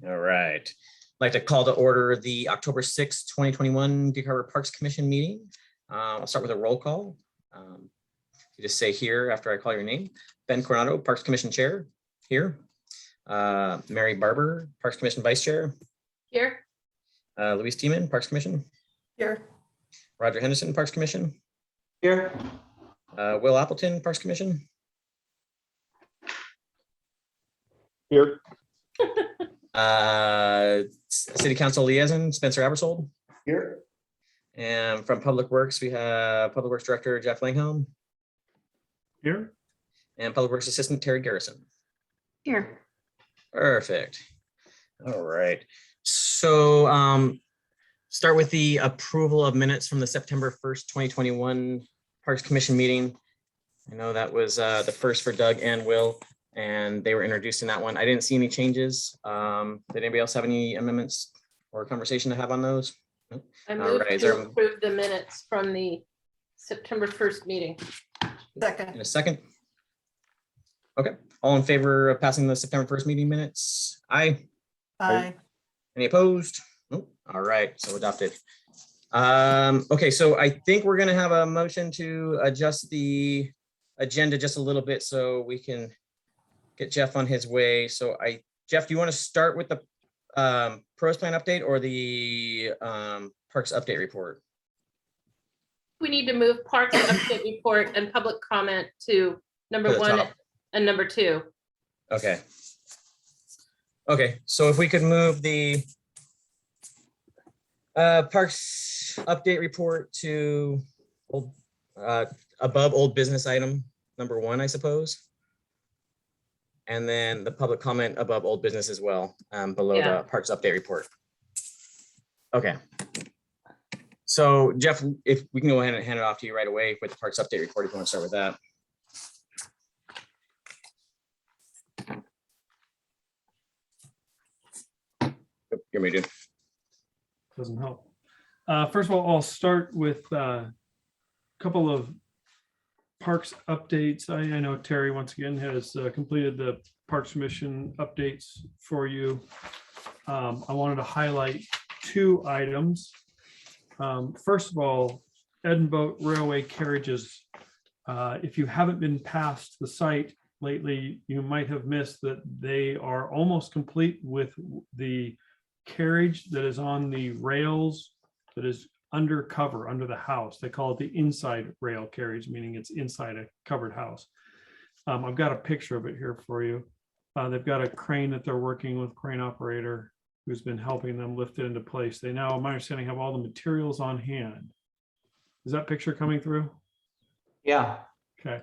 All right. I'd like to call to order the October 6th, 2021 Gig Harbor Parks Commission meeting. I'll start with a roll call. You just say here after I call your name. Ben Coronado, Parks Commission Chair, here. Mary Barber, Parks Commission Vice Chair. Here. Louise Tiemann, Parks Commission. Here. Roger Henderson, Parks Commission. Here. Will Appleton, Parks Commission. Here. City Council Liaison, Spencer Abersold. Here. And from Public Works, we have Public Works Director Jeff Langholm. Here. And Public Works Assistant Terry Garrison. Here. Perfect. All right. So start with the approval of minutes from the September 1st, 2021 Parks Commission meeting. I know that was the first for Doug and Will, and they were introduced in that one. I didn't see any changes. Did anybody else have any amendments or conversation to have on those? No? I move to approve the minutes from the September 1st meeting. Second. In a second. Okay. All in favor of passing the September 1st meeting minutes? Aye. Aye. Any opposed? Nope. All right, so adopted. Okay, so I think we're gonna have a motion to adjust the agenda just a little bit so we can get Jeff on his way. So Jeff, do you want to start with the pros plan update or the parks update report? We need to move parks update report and public comment to number the 1 top. and number 2. Okay. Okay, so if we could move the parks update report to above old business item number 1, I suppose. And then the public comment above old business as well, below the parks update report. Okay. So Jeff, if we can go ahead and hand it off to you right away with the parks update report, if you want to start with that. You're muted. Doesn't help. First of all, I'll start with a couple of parks updates. I know Terry once again has completed the Parks Commission updates for you. I wanted to highlight 2 items. First of all, Edinburgh Railway Carriages. If you haven't been past the site lately, you might have missed that they are almost complete with the carriage that is on the rails that is undercover under the house. They call it the inside rail carriage, meaning it's inside a covered house. I've got a picture of it here for you. They've got a crane that they're working with, crane operator who's been helping them lift it into place. They now, my understanding, have all the materials on hand. Is that picture coming through? Yeah. Okay.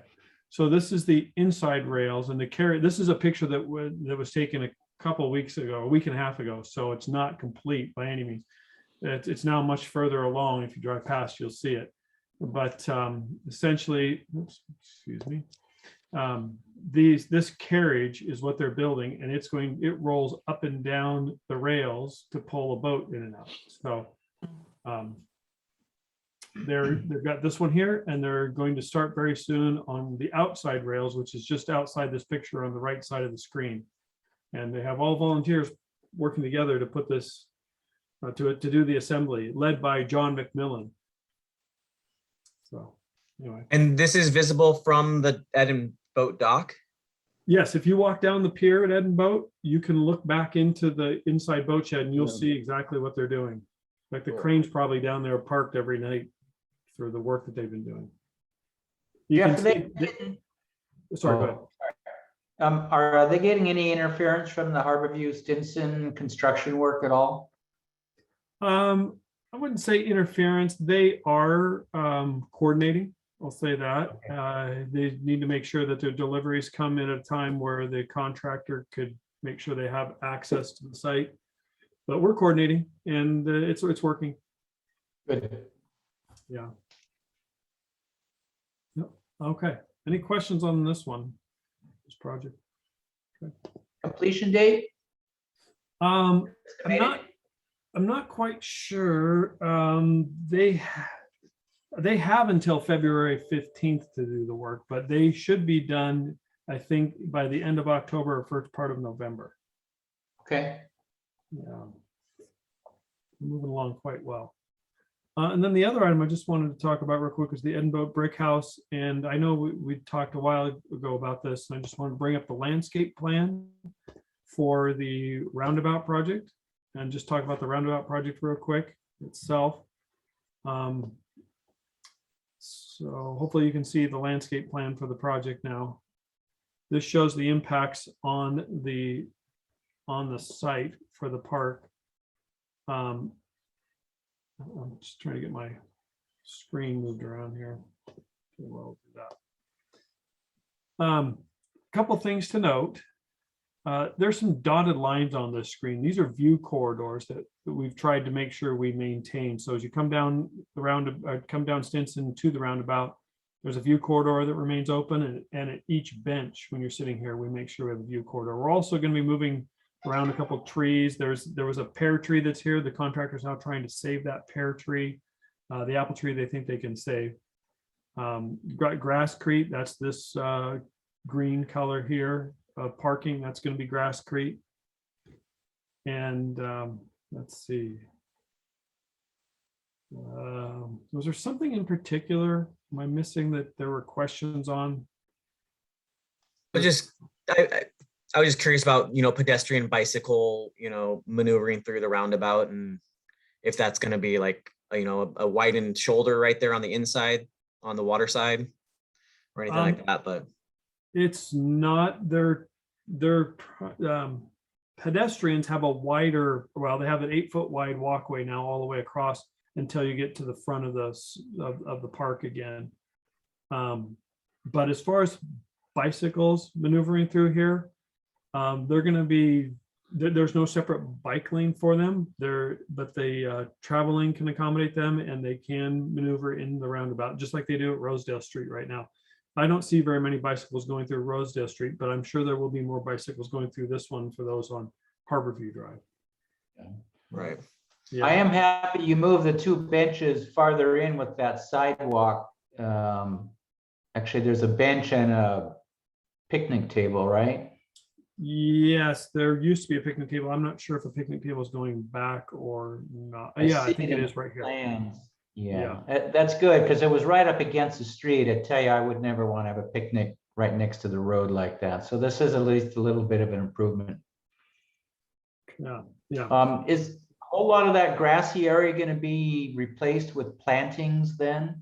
So this is the inside rails and the carriage. This is a picture that was taken a couple of weeks ago, a week and a half ago. So it's not complete by any means. It's now much further along. If you drive past, you'll see it. But essentially, oops, excuse me. This carriage is what they're building, and it rolls up and down the rails to pull a boat in and out. So they've got this one here, and they're going to start very soon on the outside rails, which is just outside this picture on the right side of the screen. And they have all volunteers working together to put this to do the assembly, led by John McMillan. So anyway. And this is visible from the Edinburgh dock? Yes, if you walk down the pier at Edinburgh, you can look back into the inside boat shed and you'll see exactly what they're doing. Like the crane's probably down there parked every night for the work that they've been doing. Sorry, go ahead. Are they getting any interference from the Harborview Stinson construction work at all? I wouldn't say interference. They are coordinating. I'll say that. They need to make sure that their deliveries come in at a time where the contractor could make sure they have access to the site. But we're coordinating, and it's working. Good. Yeah. Yep. Okay. Any questions on this one? This project. Okay. Completion date? I'm not quite sure. They have until February 15th to do the work, but they should be done, I think, by the end of October or first part of November. Okay. Yeah. Moving along quite well. And then the other item I just wanted to talk about real quick is the Edinburgh Brick House. And I know we talked a while ago about this, and I just wanted to bring up the landscape plan for the roundabout project and just talk about the roundabout project real quick itself. So hopefully you can see the landscape plan for the project now. This shows the impacts on the site for the park. I'm just trying to get my screen moved around here. We'll do that. Couple things to note. There's some dotted lines on this screen. These are view corridors that we've tried to make sure we maintain. So as you come down come down Stinson to the roundabout, there's a view corridor that remains open, and at each bench when you're sitting here, we make sure we have a view corridor. We're also going to be moving around a couple of trees. There was a pear tree that's here. The contractor's now trying to save that pear tree. The apple tree they think they can save. Grasscrete, that's this green color here. Parking, that's going to be Grasscrete. And let's see. Was there something in particular? Am I missing that there were questions on? I was just curious about, pedestrian bicycle, maneuvering through the roundabout, and if that's going to be like, a widened shoulder right there on the inside, on the water side, or anything like that. But it's not. Their pedestrians have a wider, well, they have an 8-foot wide walkway now all the way across until you get to the front of the park again. But as far as bicycles maneuvering through here, they're going to be, there's no separate bike lane for them there, but the traveling can accommodate them, and they can maneuver in the roundabout just like they do at Rosedale Street right now. I don't see very many bicycles going through Rosedale Street, but I'm sure there will be more bicycles going through this one for those on Harborview Drive. right. Yeah. I am happy you moved the 2 benches farther in with that sidewalk. Actually, there's a bench and a picnic table, right? Yes, there used to be a picnic table. I'm not sure if a picnic table is going back or not. Yeah, I see think it it in is right here. Plans. Yeah, that's good, because it was right up against the street. I tell you, I would never want to have a picnic right next to the road like that. So this is at least a little bit of an improvement. Yeah. Is a whole lot of that grassy area going to be replaced with plantings then?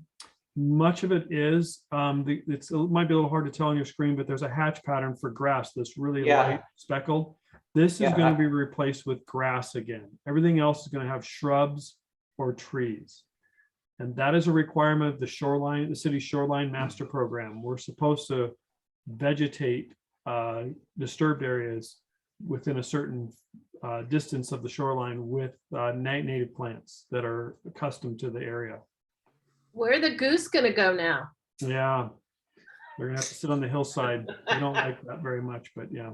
Much of it is. It might be a little hard to tell on your screen, but there's a hatch pattern for grass that's really light speckled. This is going to be replaced with grass again. Everything else is going to have shrubs or trees. And that is a requirement of the shoreline, the city's shoreline master program. We're supposed to vegetate disturbed areas within a certain distance of the shoreline with native plants that are accustomed to the area. Where are the goose gonna go now? Yeah, they're gonna have to sit on the hillside. I don't like that very much, but yeah.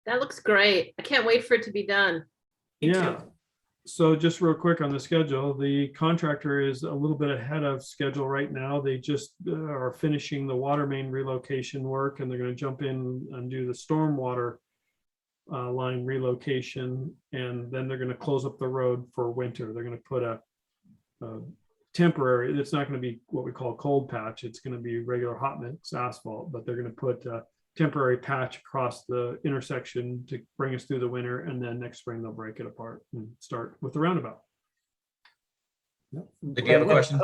That looks great. I can't wait for it to be done. Yeah. So just real quick on the schedule, the contractor is a little bit ahead of schedule right now. They just are finishing the water main relocation work, and they're going to jump in and do the stormwater line relocation, and then they're going to close up the road for winter. They're going to put a temporary, it's not going to be what we call cold patch. It's going to be regular hot mix asphalt, but they're going to put temporary patch across the intersection to bring us through the winter, and then next spring they'll break it apart and start with the roundabout. Yep. Did you have a question?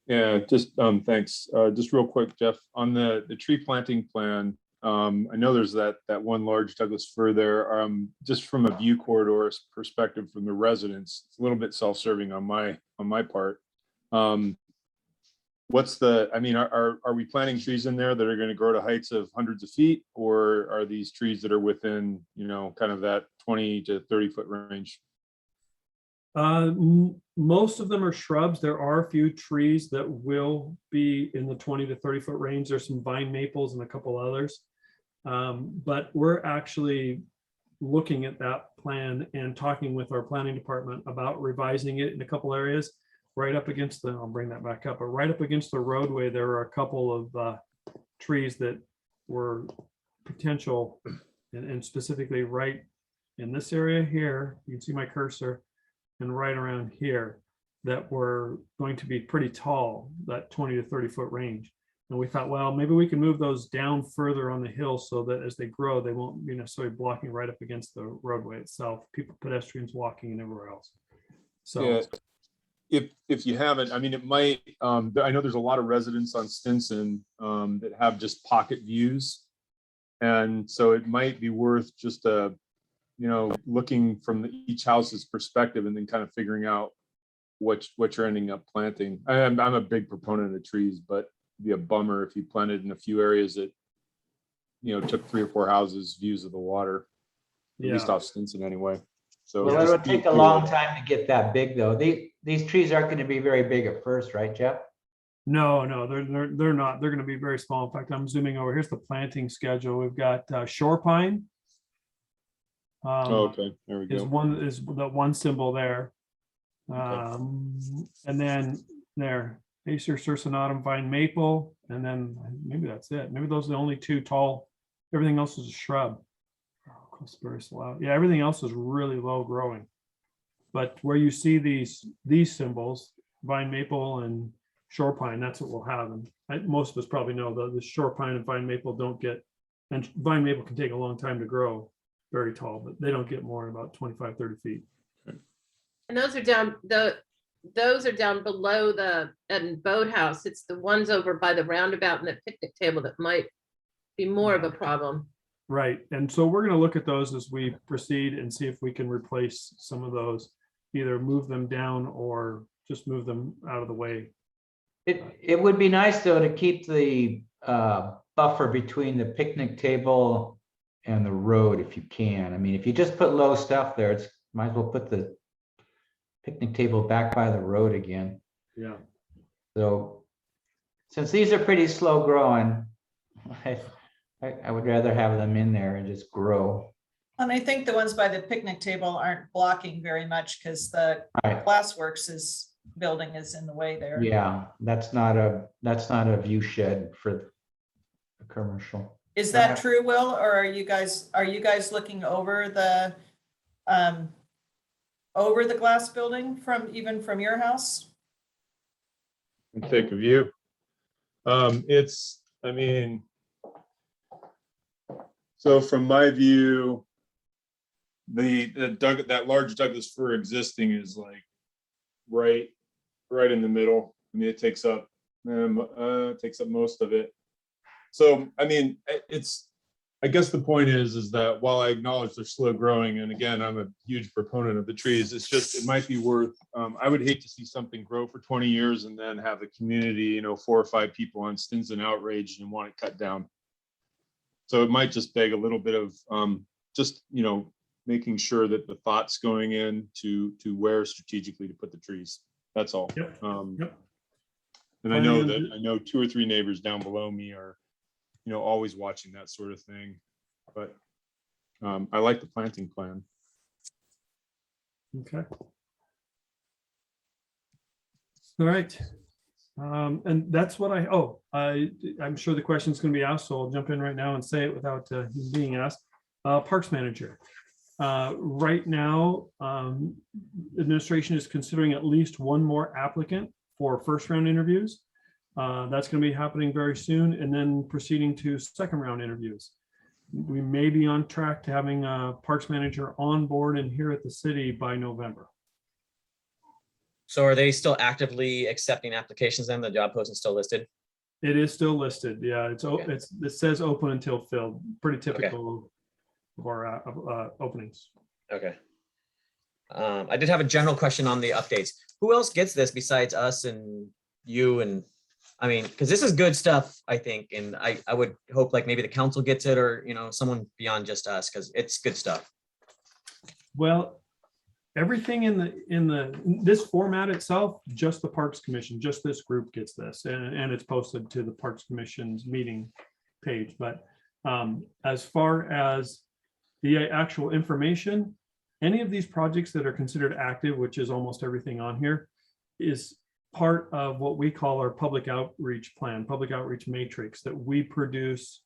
Yeah, just thanks. Just real quick, Jeff, on the tree planting plan, I know there's that one large Douglas fir there. Just from a view corridor perspective from the residents, it's a little bit self-serving on my part. Are we planting trees in there that are going to grow to heights of hundreds of feet, or are these trees that are within, kind of that 20 to 30 foot range? Most of them are shrubs. There are a few trees that will be in the 20 to 30 foot range. There's some vine maples and a couple others. But we're actually looking at that plan and talking with our planning department about revising it in a couple areas. Right up against I'll bring that back up, but right up against the roadway, there are a couple of trees that were potential and specifically right in this area here, you can see my cursor, and right around here, that were going to be pretty tall, that 20 to 30 foot range. And we thought, well, maybe we can move those down further on the hill so that as they grow, they won't be necessarily blocking right up against the roadway itself, people, pedestrians walking and everywhere else. So Yeah, if you haven't, I mean, it might, I know there's a lot of residents on Stinson that have just pocket views. And so it might be worth just looking from each house's perspective and then kind of figuring out what you're ending up planting. I'm a big proponent of trees, but it'd be a bummer if you planted in a few areas that, took 3 or 4 houses views of the water, at least off Stinson anyway. So Well, it just would be take a cool. long time to get that big, though. These trees aren't going to be very big at first, right, Jeff? No, they're not. They're going to be very small. In fact, I'm zooming over. Here's the planting schedule. We've got shore pine. Okay, there we Is go. the one symbol there. Okay. And then there, Acer circinatum vine maple, and then maybe that's it. Maybe those are the only 2 tall. Everything else is a shrub. Oh, very slow. Yeah, everything else is really low growing. But where you see these symbols, vine maple and shore pine, that's what we'll have. And most of us probably know the shore pine and vine maple don't get, and vine maple can take a long time to grow very tall, but they don't get more than about 25, 30 feet. And those are down below the boathouse. It's the ones over by the roundabout and the picnic table that might be more of a problem. Right. And so we're going to look at those as we proceed and see if we can replace some of those, either move them down or just move them out of the way. It would be nice, though, to keep the buffer between the picnic table and the road if you can. I mean, if you just put low stuff there, it's might as well put the picnic table back by the road again. Yeah. So since these are pretty slow growing, I would rather have them in there and just grow. And I think the ones by the picnic table aren't blocking very much because the Right. Glassworks building is in the way there. Yeah, that's not a view shed for a commercial. Is that true, Will, or are you guys looking over the glass building even from your house? Take a view. I mean, so from my view, that large Douglas fir existing is like right in the middle. I mean, it takes up most of it. So I mean, I guess the point is that while I acknowledge they're slow growing, and again, I'm a huge proponent of the trees, it's just, it might be worth, I would hate to see something grow for 20 years and then have the community, 4 or 5 people on Stinson outraged and want it cut down. So it might just beg a little bit of making sure that the thought's going in to where strategically to put the trees. That's all. Yep. Yep. And I know 2 or 3 neighbors down below me are always watching that sort of thing, but I like the planting plan. Okay. All right. And that's what I'm sure the question is going to be asked, so I'll jump in right now and say it without being asked. Parks manager. Right now, administration is considering at least 1 more applicant for first round interviews. That's going to be happening very soon, and then proceeding to second round interviews. We may be on track to having a parks manager on board and here at the city by November. So are they still actively accepting applications then? The job post is still listed? It is still listed. Yeah, Okay. it says open until filled. Pretty typical of our openings. Okay. I did have a general question on the updates. Who else gets this besides us and you? And I mean, because this is good stuff, I think, and I would hope like maybe the council gets it, or someone beyond just us, because it's good stuff. Well, everything in this format itself, just the Parks Commission, just this group gets this, and it's posted to the Parks Commission's meeting page. But as far as the actual information, any of these projects that are considered active, which is almost everything on here, is part of what we call our public outreach plan, public outreach matrix that we produce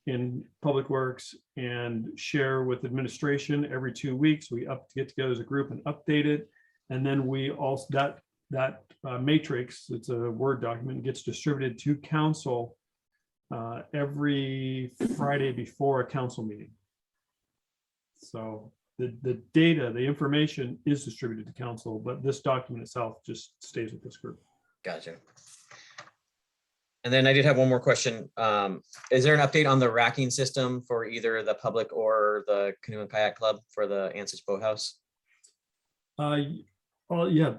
in Public Works and share with administration every 2 weeks. We get together as a group and update it. And then we also, that matrix, it's a Word document, gets distributed to council every Friday before a council meeting. So the data, the information is distributed to council, but this document itself just stays with this group. Gotcha. And then I did have one more question. Is there an update on the racking system for either the public or the canoe and kayak club for the Ansich Boathouse? Well, yeah,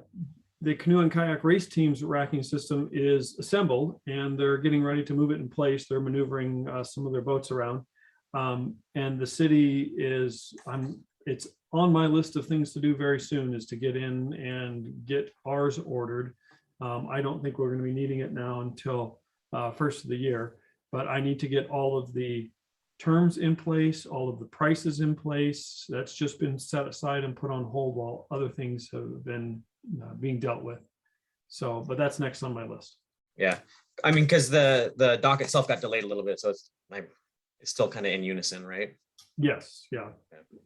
the canoe and kayak race team's racking system is assembled and they're getting ready to move it in place. They're maneuvering some of their boats around. And the city is, it's on my list of things to do very soon, is to get in and get ours ordered. I don't think we're going to be needing it now until first of the year, but I need to get all of the terms in place, all of the prices in place. That's just been set aside and put on hold while other things have been being dealt with. So, but that's next on my list. Yeah, I mean, because the dock itself got delayed a little bit, so it's still kind of in unison, right? Yes, yeah.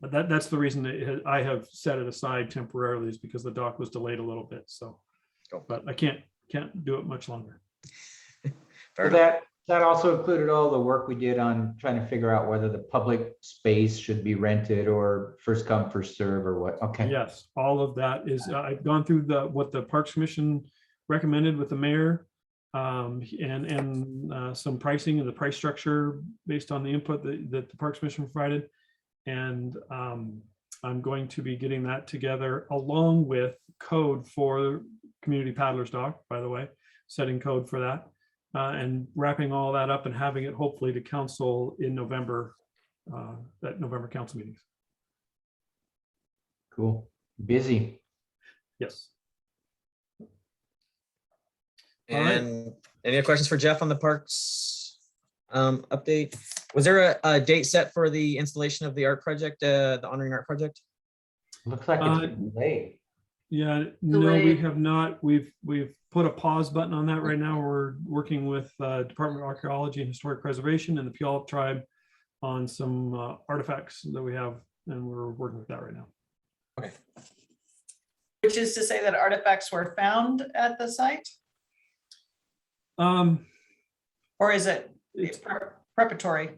But that's the reason that I have set it aside temporarily, is because the dock was delayed a little bit. So, Cool. But I can't do it much longer. Fair So enough. that also included all the work we did on trying to figure out whether the public space should be rented or first come, first serve or what. Okay. Yes, all of that is, I've gone through what the Parks Commission recommended with the mayor, and some pricing and the price structure based on the input that the Parks Commission provided. And I'm going to be getting that together along with code for Community Paddlers Dock, by the way, setting code for that, and wrapping all that up and having it hopefully to council in November, at November council meetings. Cool. Busy. Yes. All right. And any other questions for Jeff on the parks update? Was there a date set for the installation of the art project, the honoring art project? Looks like it's delayed. Yeah, no, we have not. We've put a pause button on that right now. We're working with Department of Archaeology and Historic Preservation and the Puyallup tribe on some artifacts that we have, and we're working with that right now. Okay. Which is to say that artifacts were found at the site, or is it It's, preparatory?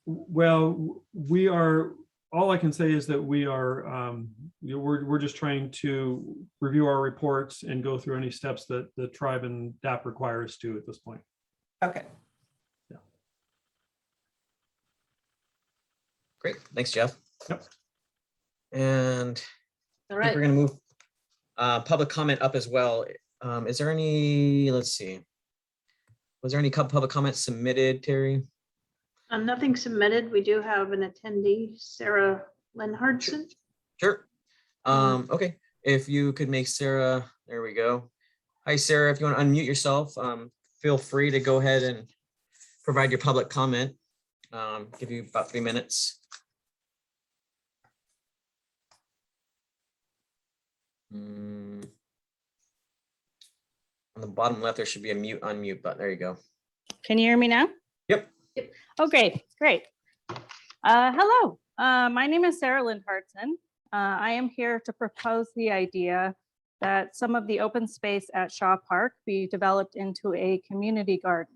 well, we are, all I can say is that we are, we're just trying to review our reports and go through any steps that the tribe and DAP require us to at this point. Okay. Great, thanks, Jeff. Yep. And All I think right. we're gonna move public comment up as well. Is there any, let's see. Was there any public comments submitted, Terry? Nothing submitted. We do have an attendee, Sarah Lenhardson. Sure. Okay, if you could make Sarah, there we go. Hi, Sarah, if you want to unmute yourself, feel free to go ahead and provide your public comment. Give you about 3 minutes. On the bottom left, there should be a mute unmute button. There you go. Can you hear me now? Yep. Okay, great. Hello, my name is Sarah Lindhartson. I am here to propose the idea that some of the open space at Shaw Park be developed into a community garden.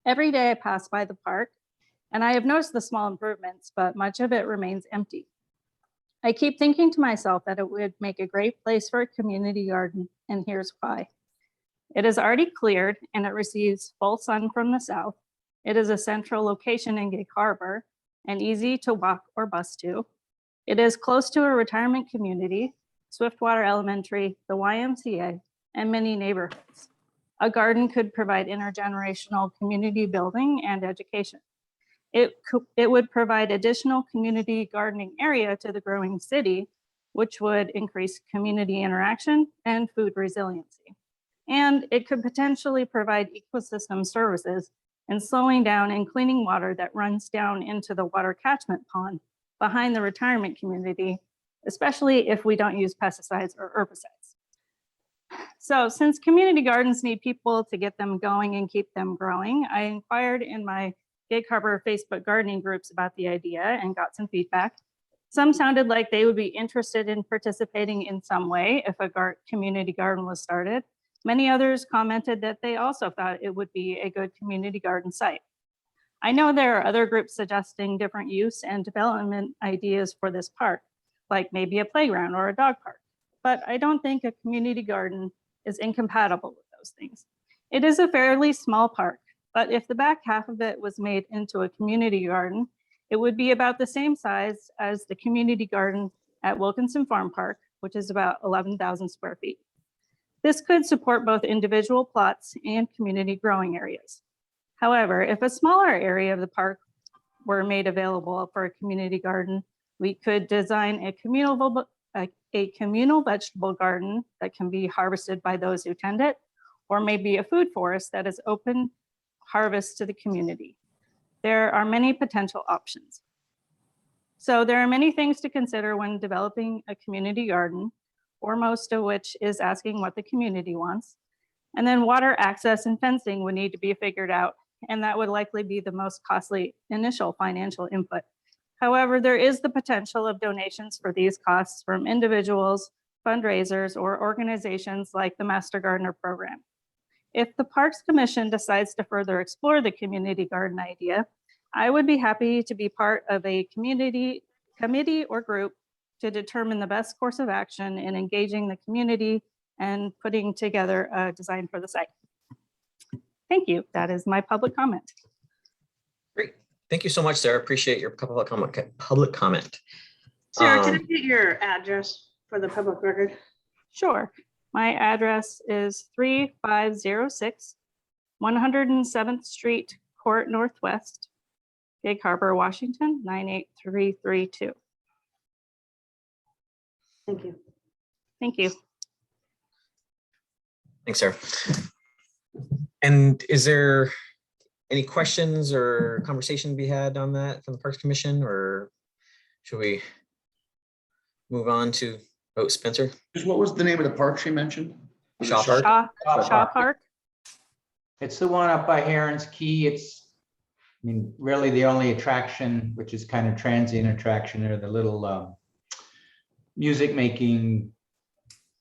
Every day I pass by the park and I have noticed the small improvements, but much of it remains empty. I keep thinking to myself that it would make a great place for a community garden, and here's why. It is already cleared and it receives full sun from the south. It is a central location in Gig Harbor and easy to walk or bus to. It is close to a retirement community, Swiftwater Elementary, the YMCA, and many neighborhoods. A garden could provide intergenerational community building and education. It would provide additional community gardening area to the growing city, which would increase community interaction and food resiliency. And it could potentially provide ecosystem services in slowing down and cleaning water that runs down into the water catchment pond behind the retirement community, especially if we don't use pesticides or herbicides. So since community gardens need people to get them going and keep them growing, I inquired in my Gig Harbor Facebook gardening groups about the idea and got some feedback. Some sounded like they would be interested in participating in some way if a community garden was started. Many others commented that they also thought it would be a good community garden site. I know there are other groups suggesting different use and development ideas for this park, like maybe a playground or a dog park, but I don't think a community garden is incompatible with those things. It is a fairly small park, but if the back half of it was made into a community garden, it would be about the same size as the community garden at Wilkinson Farm Park, which is about 11,000 square feet. This could support both individual plots and community growing areas. However, if a smaller area of the park were made available for a community garden, we could design a communal vegetable garden that can be harvested by those who tend it, or maybe a food forest that is open harvest to the community. There are many potential options. So there are many things to consider when developing a community garden, foremost of which is asking what the community wants. And then water access and fencing would need to be figured out, and that would likely be the most costly initial financial input. However, there is the potential of donations for these costs from individuals, fundraisers, or organizations like the Master Gardener Program. If the Parks Commission decides to further explore the community garden idea, I would be happy to be part of a community committee or group to determine the best course of action in engaging the community and putting together a design for the site. Thank you. That is my public comment. Great. Thank you so much, Sarah. Appreciate your public comment. Sarah, can I get your address for the public record? Sure. My address is 3506 107th Street, Court Northwest, Gig Harbor, Washington, 98332. Thank you. Thank you. Thanks, Sarah. And is there any questions or conversation to be had on that from the Parks Commission, or should we move on to vote? Spencer? What was the name of the park she mentioned? Shaw Park? Shaw Park. It's the one up by Heron's Key. It's, I mean, really the only attraction, which is kind of transient attraction, are the little music making,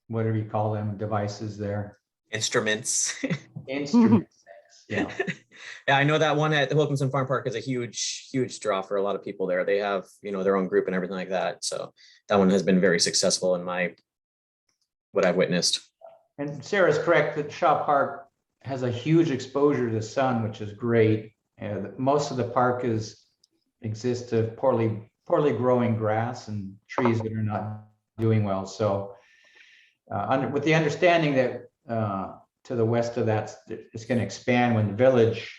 whatever you call them, devices there. Instruments. Instruments. Yeah. Yeah, I know that one at the Wilkinson Farm Park is a huge draw for a lot of people there. They have, their own group and everything like that. So that one has been very successful in what I've witnessed. And Sarah's correct that Shaw Park has a huge exposure to the sun, which is great. Most of the park exists of poorly growing grass and trees that are not doing well. So with the understanding that to the west of that, it's going to expand when the village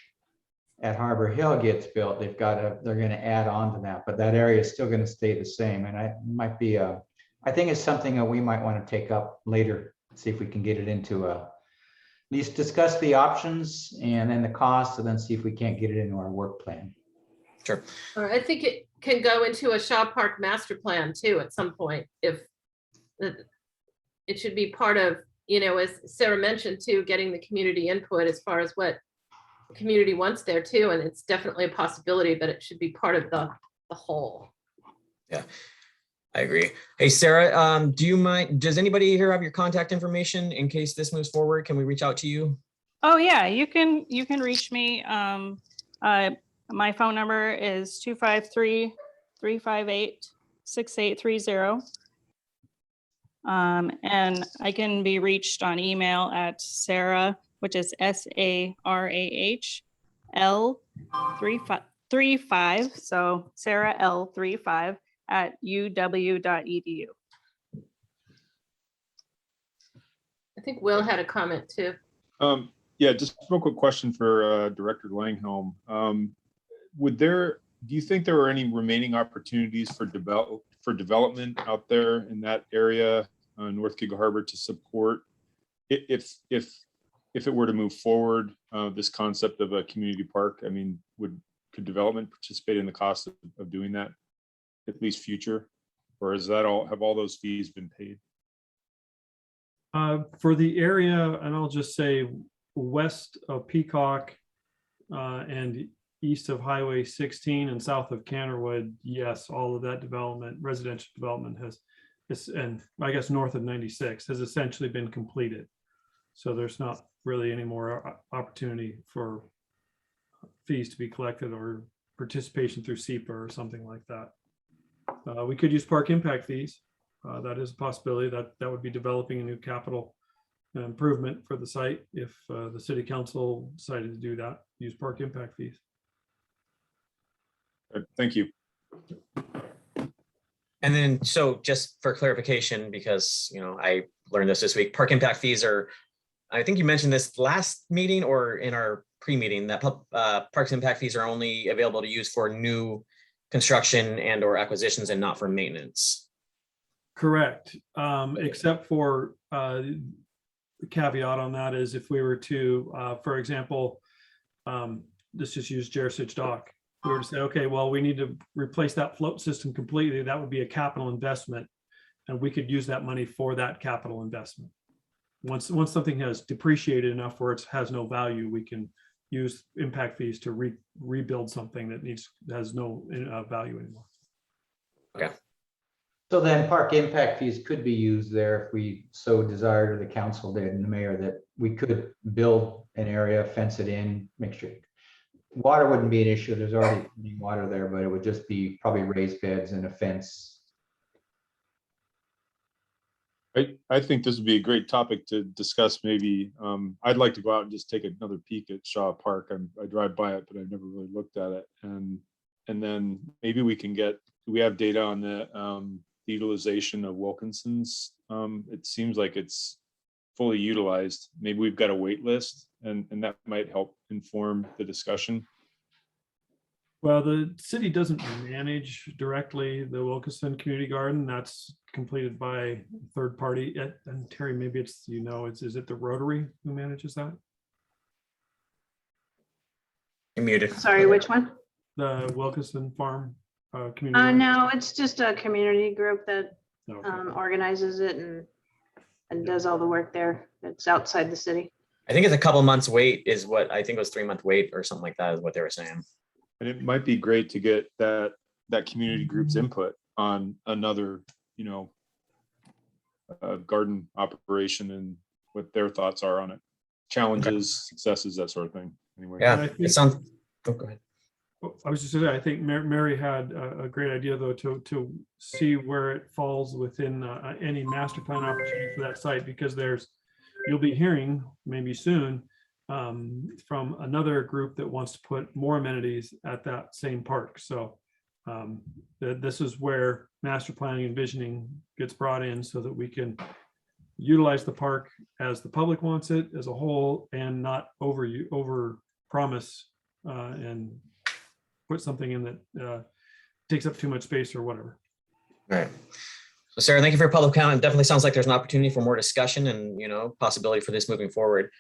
at Harbor Hill gets built. They're going to add on to that, but that area is still going to stay the same. And I think it's something that we might want to take up later, see if we can get it into at least discuss the options and then the costs, and then see if we can't get it into our work plan. Sure. Or I think it can go into a Shaw Park master plan too at some point. If it should be part of, as Sarah mentioned too, getting the community input as far as what the community wants there too. And it's definitely a possibility, but it should be part of the whole. Yeah, I agree. Hey, Sarah, do you mind, does anybody here have your contact information in case this moves forward? Can we reach out to you? Oh yeah, you can reach me. My phone number is 253-358-6830. And I can be reached on email at Sarah, which is SARAHL35, so Sarah L35 @uw.edu. I think Will had a comment too. Yeah, just a real quick question for Director Langhelm. Do you think there are any remaining opportunities for development out there in that area, North Gig Harbor, to support if it were to move forward, this concept of a community park? I mean, could development participate in the cost of doing that, at least future, or have all those fees been paid? For the area, and I'll just say west of Peacock and east of Highway 16 and south of Canterwood, yes, all of that development, residential development and I guess north of 96 has essentially been completed. So there's not really any more opportunity for fees to be collected or participation through SEPA or something like that. We could use park impact fees. That is a possibility. That would be developing a new capital improvement for the site if the city council decided to do that, use park impact fees. Thank you. And then, so just for clarification, because, I learned this week, park impact fees are, I think you mentioned this last meeting or in our pre-meeting, that parks impact fees are only available to use for new construction and or acquisitions and not for maintenance. Correct. Except for the caveat on that is if we were to, for example, let's just use Jersey Dock. We were to say, okay, well, we need to replace that float system completely. That would be a capital investment. And we could use that money for that capital investment. Once something has depreciated enough where it has no value, we can use impact fees to rebuild something that has no value anymore. Okay. So then park impact fees could be used there if we so desired, or the council did and the mayor, that we could build an area, fence it in, make sure. Water wouldn't be an issue. There's already water there, but it would just be probably raised beds and a fence. I think this would be a great topic to discuss. Maybe I'd like to go out and just take another peek at Shaw Park. I drive by it, but I've never really looked at it. And then maybe we can do we have data on the utilization of Wilkinson's. It seems like it's fully utilized. Maybe we've got a wait list, and that might help inform the discussion. Well, the city doesn't manage directly the Wilkinson Community Garden. That's completed by a third party. And Terry, maybe it's, is it the Rotary who manages that? You're muted. Sorry, which one? The Wilkinson Farm Community Garden? No, it's just a community group that Okay. organizes it and does all the work there. It's outside the city. I think it's a couple months wait is what I think it was 3-month wait or something like that is what they were saying. And it might be great to get that community group's input on another, garden operation and what their thoughts are on it. Challenges, successes, that sort of thing. Anyway. Yeah, it sounds. Oh, go ahead. I was just saying, I think Mary had a great idea though to see where it falls within any master plan opportunity for that site, because you'll be hearing maybe soon from another group that wants to put more amenities at that same park. So this is where master planning and visioning gets brought in so that we can utilize the park as the public wants it as a whole and not over promise and put something in that takes up too much space or whatever. All right. So Sarah, thank you for your public comment. It definitely sounds like there's an opportunity for more discussion and, possibility for this moving forward.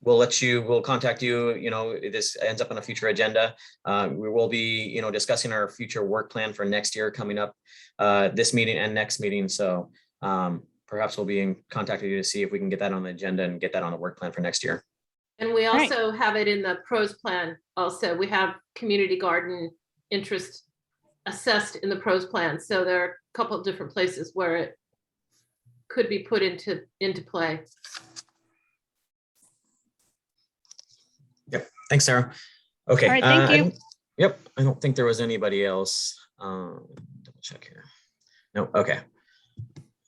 We'll contact you, if this ends up on a future agenda. We will be, discussing our future work plan for next year coming up, this meeting and next meeting. So perhaps we'll be in contact with you to see if we can get that on the agenda and get that on the work plan for next year. And we also have it in the pros plan. Also, we have community garden interest assessed in the pros plan. So there are a couple of different places where it could be put into play. Yep. Thanks, Sarah. Okay. All right, thank you. Yep. I don't think there was anybody else. Double check here. No. Okay.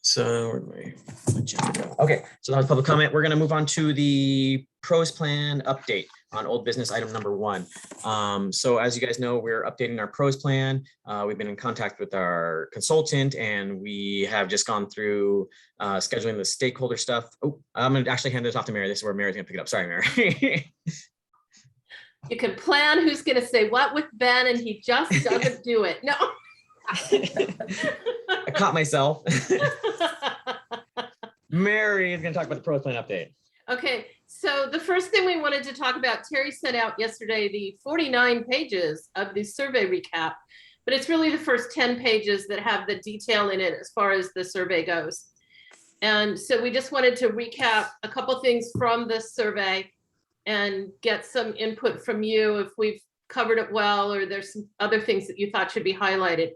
So where'd my agenda go? Okay, so that was public comment. We're going to move on to the pros plan update on old business item number 1. So as you guys know, we're updating our pros plan. We've been in contact with our consultant and we have just gone through scheduling the stakeholder stuff. Oh, I'm going to actually hand this off to Mary. This is where Mary's going to pick it up. Sorry, Mary. You can plan who's going to say what with Ben and he just doesn't do it. No. I caught myself. Mary is going to talk about the pros plan update. Okay, so the first thing we wanted to talk about, Terry sent out yesterday the 49 pages of the survey recap, but it's really the first 10 pages that have the detail in it as far as the survey goes. And so we just wanted to recap a couple things from this survey and get some input from you if we've covered it well, or there's some other things that you thought should be highlighted.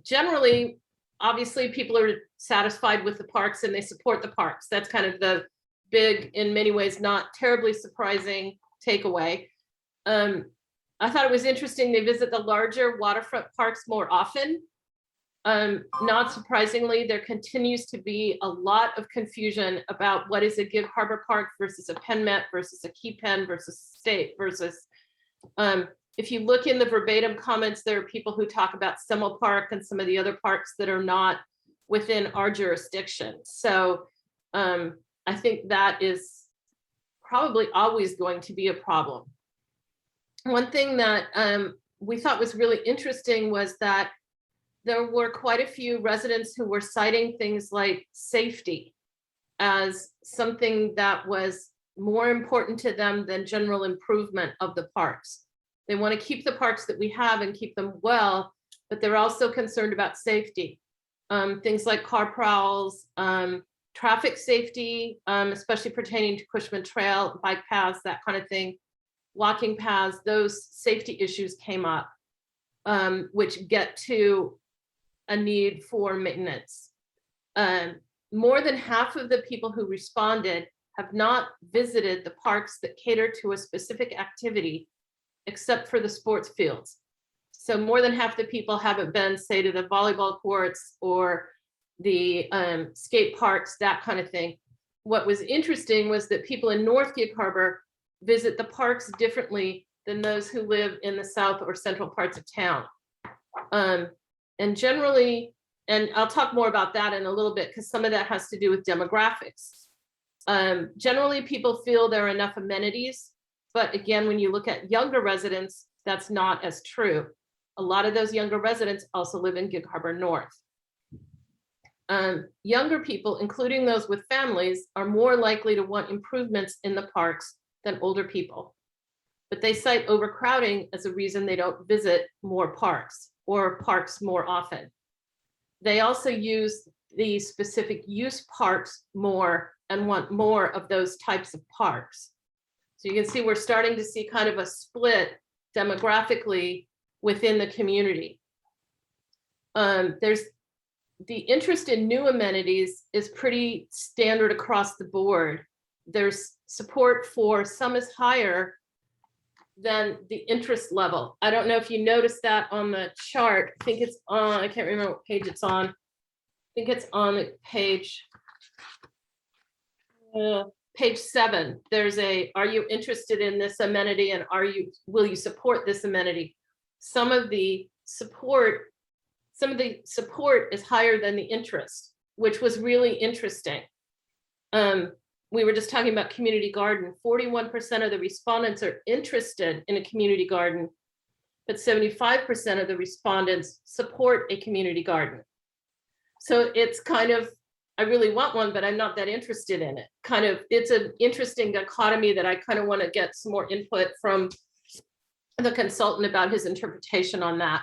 Generally, obviously, people are satisfied with the parks and they support the parks. That's kind of the big, in many ways, not terribly surprising takeaway. I thought it was interesting they visit the larger waterfront parks more often. Not surprisingly, there continues to be a lot of confusion about what is a Gig Harbor Park versus a Penn Met versus a Key Penn versus state versus, if you look in the verbatim comments, there are people who talk about Semmel Park and some of the other parks that are not within our jurisdiction. So I think that is probably always going to be a problem. One thing that we thought was really interesting was that there were quite a few residents who were citing things like safety as something that was more important to them than general improvement of the parks. They want to keep the parks that we have and keep them well, but they're also concerned about safety. Things like car prowls, traffic safety, especially pertaining to Cushman Trail, bike paths, that kind of thing, walking paths, those safety issues came up, which get to a need for maintenance. More than half of the people who responded have not visited the parks that cater to a specific activity, except for the sports fields. So more than half the people haven't been, say, to the volleyball courts or the skate parks, that kind of thing. What was interesting was that people in North Gig Harbor visit the parks differently than those who live in the south or central parts of town. And generally, and I'll talk more about that in a little bit, because some of that has to do with demographics. Generally, people feel there are enough amenities, but again, when you look at younger residents, that's not as true. A lot of those younger residents also live in Gig Harbor North. Younger people, including those with families, are more likely to want improvements in the parks than older people. But they cite overcrowding as a reason they don't visit more parks or parks more often. They also use the specific use parks more and want more of those types of parks. So you can see we're starting to see kind of a split demographically within the community. There's the interest in new amenities is pretty standard across the board. There's support for some is higher than the interest level. I don't know if you noticed that on the chart. I think it's on, I can't remember what page it's on. I think it's on page 7. There's a, are you interested in this amenity and will you support this amenity? Some of the support is higher than the interest, which was really interesting. We were just talking about community garden. 41% of the respondents are interested in a community garden, but 75% of the respondents support a community garden. So it's kind of, I really want one, but I'm not that interested in it. Kind of, it's an interesting dichotomy that I kind of want to get some more input from the consultant about his interpretation on that.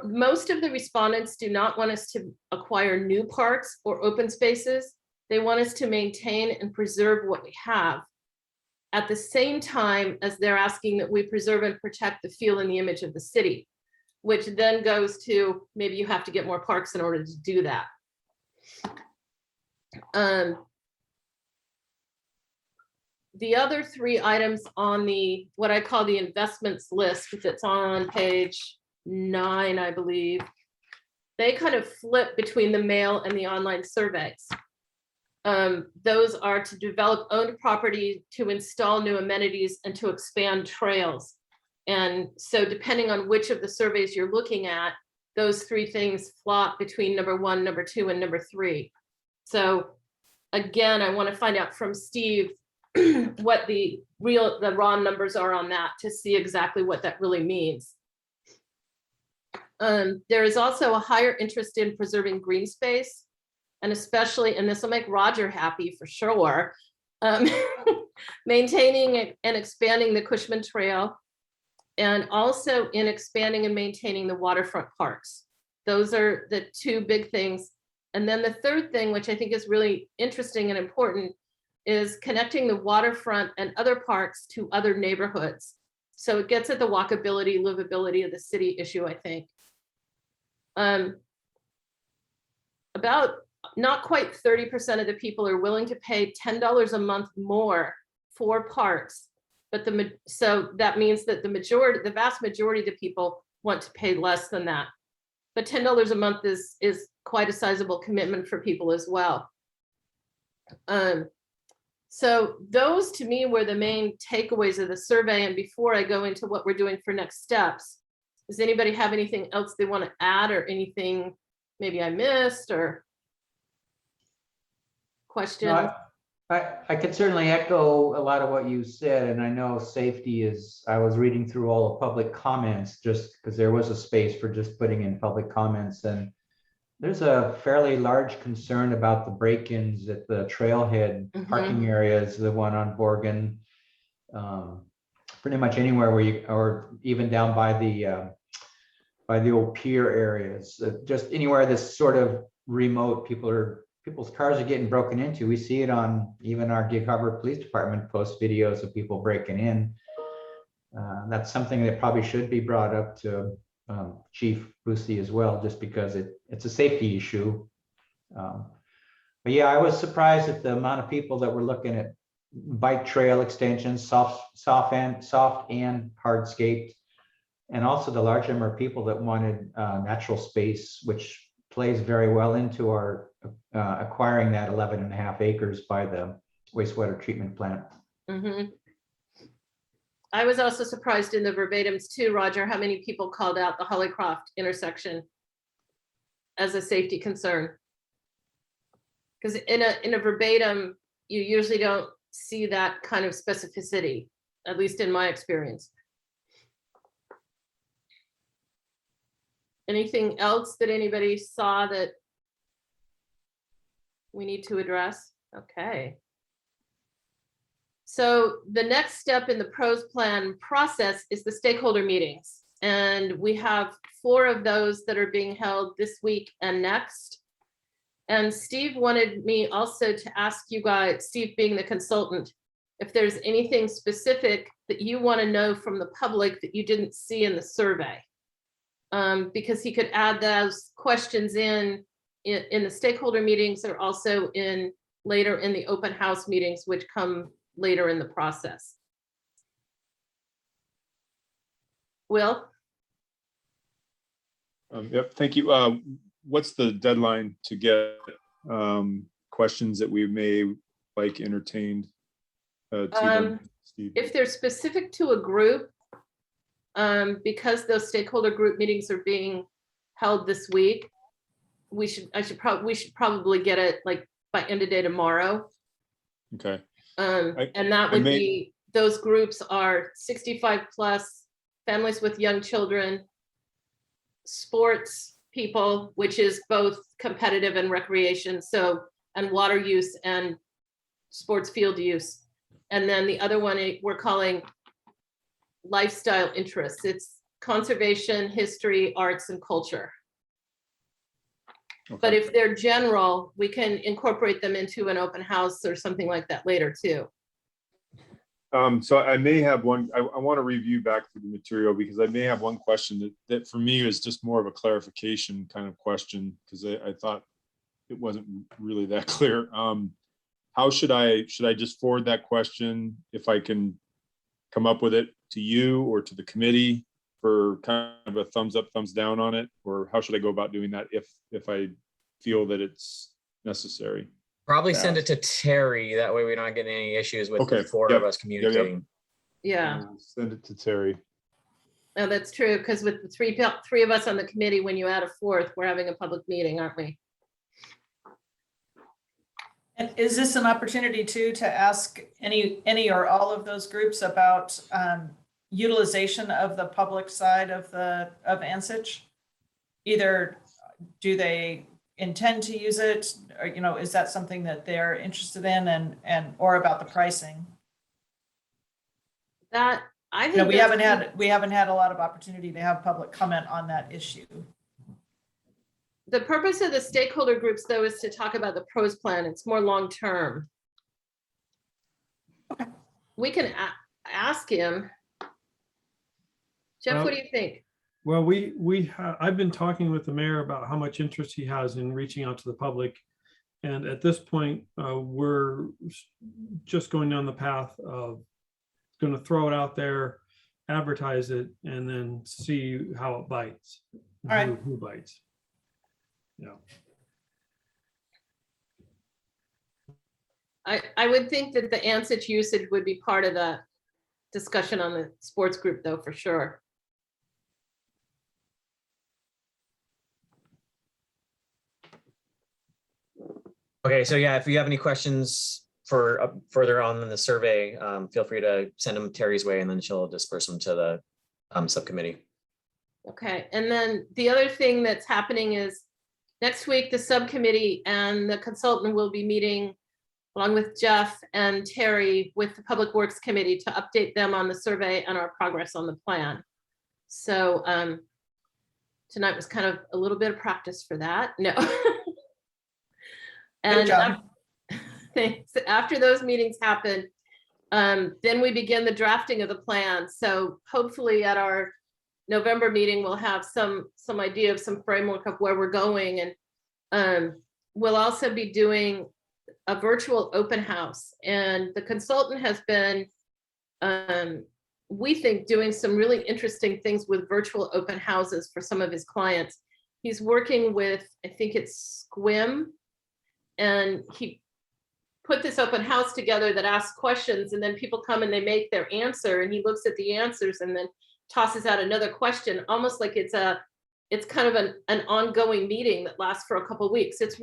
Most of the respondents do not want us to acquire new parks or open spaces. They want us to maintain and preserve what we have, at the same time as they're asking that we preserve and protect the feel and the image of the city, which then goes to maybe you have to get more parks in order to do that. The other 3 items on the, what I call the investments list, that's on page 9, I believe, they kind of flip between the mail and the online surveys. Those are to develop owned property, to install new amenities, and to expand trails. And so depending on which of the surveys you're looking at, those 3 things flop between number 1, number 2, and number 3. So again, I want to find out from Steve what the raw numbers are on that to see exactly what that really means. There is also a higher interest in preserving green space, and especially, and this will make Roger happy for sure, maintaining and expanding the Cushman Trail, and also in expanding and maintaining the waterfront parks. Those are the 2 big things. And then the third thing, which I think is really interesting and important, is connecting the waterfront and other parks to other neighborhoods. So it gets at the walkability, livability of the city issue, I think. About not quite 30% of the people are willing to pay $10 a month more for parks. But so that means that the vast majority of the people want to pay less than that. But $10 a month is quite a sizable commitment for people as well. So those to me were the main takeaways of the survey. And before I go into what we're doing for next steps, does anybody have anything else they want to add, or anything maybe I missed, or question? No, I could certainly echo a lot of what you said, and I know safety is, I was reading through all the public comments just because there was a space for just putting in public comments, and there's a fairly large concern about the break-ins at the trailhead parking areas, the one on Borgen, pretty much anywhere where you, or even down by the old pier areas, just anywhere that's sort of remote, people's cars are getting broken into. We see it on even our Gig Harbor Police Department post videos of people breaking in. That's something that probably should be brought up to Chief Boosie as well, just because it's a safety issue. But yeah, I was surprised at the amount of people that were looking at bike trail extensions, soft and hardscaped, and also the large number of people that wanted natural space, which plays very well into our acquiring that 11.5 acres by the wastewater treatment plant. I was also surprised in the verbatims too, Roger, how many people called out the Hollycroft intersection as a safety concern. Because in a verbatim, you usually don't see that kind of specificity, at least in my experience. Anything else that anybody saw that we need to address? Okay. So the next step in the pros plan process is the stakeholder meetings. And we have 4 of those that are being held this week and next. And Steve wanted me also to ask you guys, Steve being the consultant, if there's anything specific that you want to know from the public that you didn't see in the survey. Because he could add those questions in the stakeholder meetings, or also later in the open house meetings, which come later in the process. Will? Yep, thank you. What's the deadline to get questions that we may like entertained to them, Steve? If they're specific to a group, because those stakeholder group meetings are being held this week, we should probably get it like by end of day tomorrow. Okay. And that would be, those groups are 65 plus, families with young children, sports people, which is both competitive and recreation, so, and water use and sports field use. And then the other one we're calling lifestyle interests. It's conservation, history, arts, and culture. Okay. But if they're general, we can incorporate them into an open house or something like that later too. So I may have one, I want to review back through the material, because I may have one question that for me is just more of a clarification kind of question, because I thought it wasn't really that clear. How should I just forward that question, if I can come up with it, to you or to the committee for kind of a thumbs up, thumbs down on it? Or how should I go about doing that if I feel that it's necessary? Probably send it to Terry. That way we're not getting any issues with Okay. the 4 Yep. of us communicating. Yeah, Send it to Terry. no, that's true, because with the three of us on the committee, when you add a 4th, we're having a public meeting, aren't we? And is this an opportunity too to ask any or all of those groups about utilization of the public side of Ansich? Either do they intend to use it, or is that something that they're interested in, and or about the pricing? That I think We haven't had a lot of opportunity to have public comment on that issue. the purpose of the stakeholder groups, though, is to talk about the pros plan. It's more long-term. We can ask him. Jeff, Well, what do you think? Well, I've been talking with the mayor about how much interest he has in reaching out to the public. And at this point, we're just going down the path of going to throw it out there, advertise it, and then see how it bites. All right. Who bites. Yeah. I would think that the ANSIT usage would be part of the discussion on the sports group, though, for sure. Okay, so yeah, if you have any questions for further on in the survey, feel free to send them Terry's way and then she'll disperse them to the subcommittee. Okay, and then the other thing that's happening is next week, the subcommittee and the consultant will be meeting along with Jeff and Terry with the Public Works Committee to update them on the survey and our progress on the plan. So tonight was kind of a little bit of practice for that. No. Good job. Thanks. After those meetings happen, then we begin the drafting of the plan. So hopefully at our November meeting, we'll have some idea of some framework of where we're going. And we'll also be doing a virtual open house. And the consultant has been, we think, doing some really interesting things with virtual open houses for some of his clients. He's working with, I think it's Squim, and he put this open house together that asks questions, and then people come and they make their answer, and he looks at the answers and then tosses out another question, almost like it's kind of an ongoing meeting that lasts for a couple of weeks. It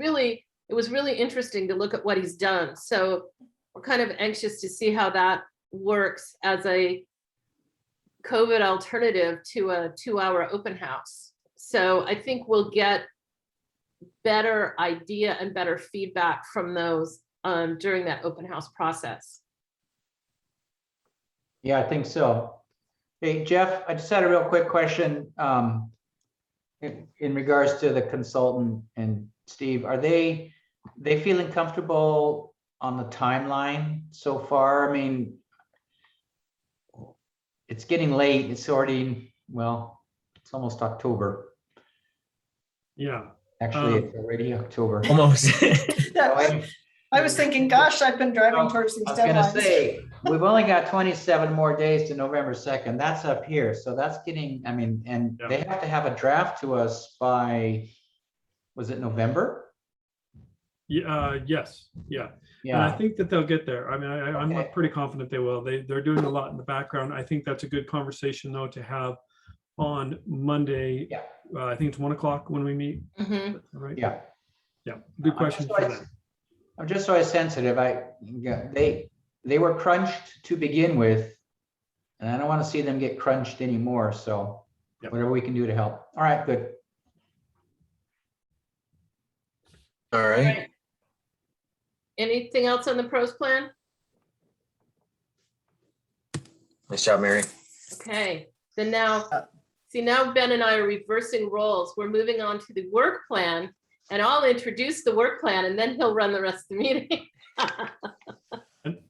was really interesting to look at what he's done. So we're kind of anxious to see how that works as a COVID alternative to a 2-hour open house. So I think we'll get better idea and better feedback from those during that open house process. Yeah, I think so. Hey, Jeff, I just had a real quick question in regards to the consultant and Steve. Are they feeling comfortable on the timeline so far? I mean, it's getting late. It's already, well, it's almost October. Yeah. Actually, it's already October. Almost. I was thinking, gosh, I've been driving towards these I was gonna deadlines. say, we've only got 27 more days to November 2nd. That's up here. So that's getting, I mean, and Yeah. they have to have a draft to us by, was it November? Yeah. Yes. Yeah. And I Yeah, think that they'll get there. I mean, I'm Okay. pretty confident they will. They're doing a lot in the background. I think that's a good conversation though to have on Monday. Yeah. I think it's 1 o'clock when we meet. Mhm. Right? yeah. Yeah. Good question for them. I'm just so sensitive. They were crunched to begin with, and I don't want to see them get crunched anymore. So Yep. whatever we can do to help. All right, good. All right. Anything else on the pros plan? Nice job, Mary. Okay, then now, see, now Ben and I are reversing roles. We're moving on to the work plan, and I'll introduce the work plan and then he'll run the rest of the meeting.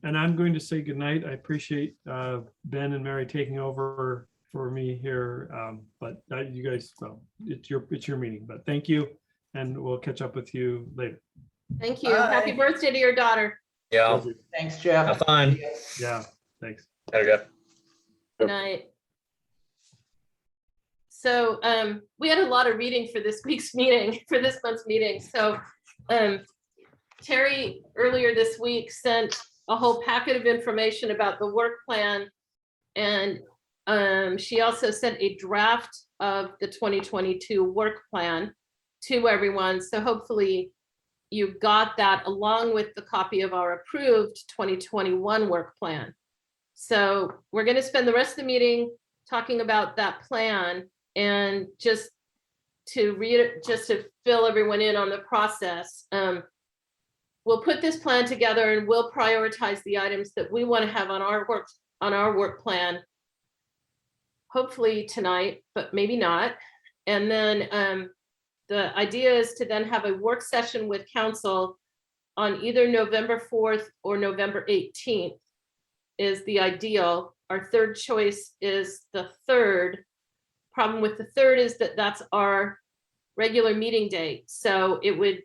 And I'm going to say goodnight. I appreciate Ben and Mary taking over for me here. But you guys, well, it's your meeting, but thank you. And we'll catch up with you later. Thank you. Happy Bye. birthday to your daughter. Yeah. Thanks, Jeff. Have fun. Yeah, thanks. Better, Jeff. Good night. So we had a lot of reading for this week's meeting, for this month's meeting. So Terry earlier this week sent a whole packet of information about the work plan. And she also sent a draft of the 2022 work plan to everyone. So hopefully you got that along with the copy of our approved 2021 work plan. So we're going to spend the rest of the meeting talking about that plan, and just to read it, just to fill everyone in on the process. We'll put this plan together and we'll prioritize the items that we want to have on our work plan, hopefully tonight, but maybe not. And then the idea is to then have a work session with council on either November 4th or November 18th is the ideal. Our third choice is the 3rd. Problem with the 3rd is that that's our regular meeting date. So it would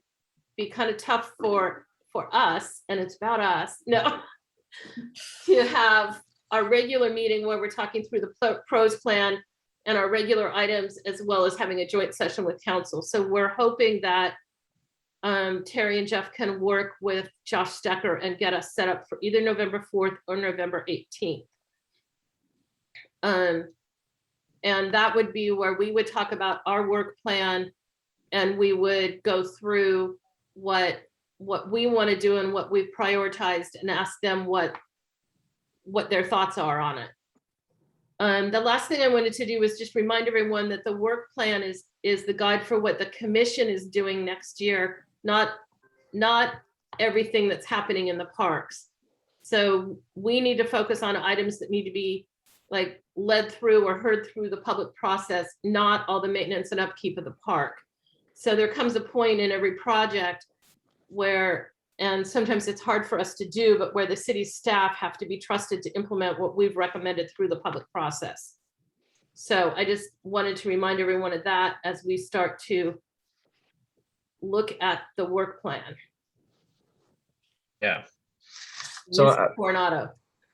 be kind of tough for us, and it's about us, no, to have our regular meeting where we're talking through the pros plan and our regular items, as well as having a joint session with council. So we're hoping that Terry and Jeff can work with Josh Stecker and get us set up for either November 4th or November 18th. And that would be where we would talk about our work plan, and we would go through what we want to do and what we've prioritized, and ask them what their thoughts are on it. The last thing I wanted to do was just remind everyone that the work plan is the guide for what the commission is doing next year, not everything that's happening in the parks. So we need to focus on items that need to be like led through or heard through the public process, not all the maintenance and upkeep of the park. So there comes a point in every project where, and sometimes it's hard for us to do, but where the city staff have to be trusted to implement what we've recommended through the public process. So I just wanted to remind everyone of that as we start to look at the work plan. Yeah. So, Mr. Coronado.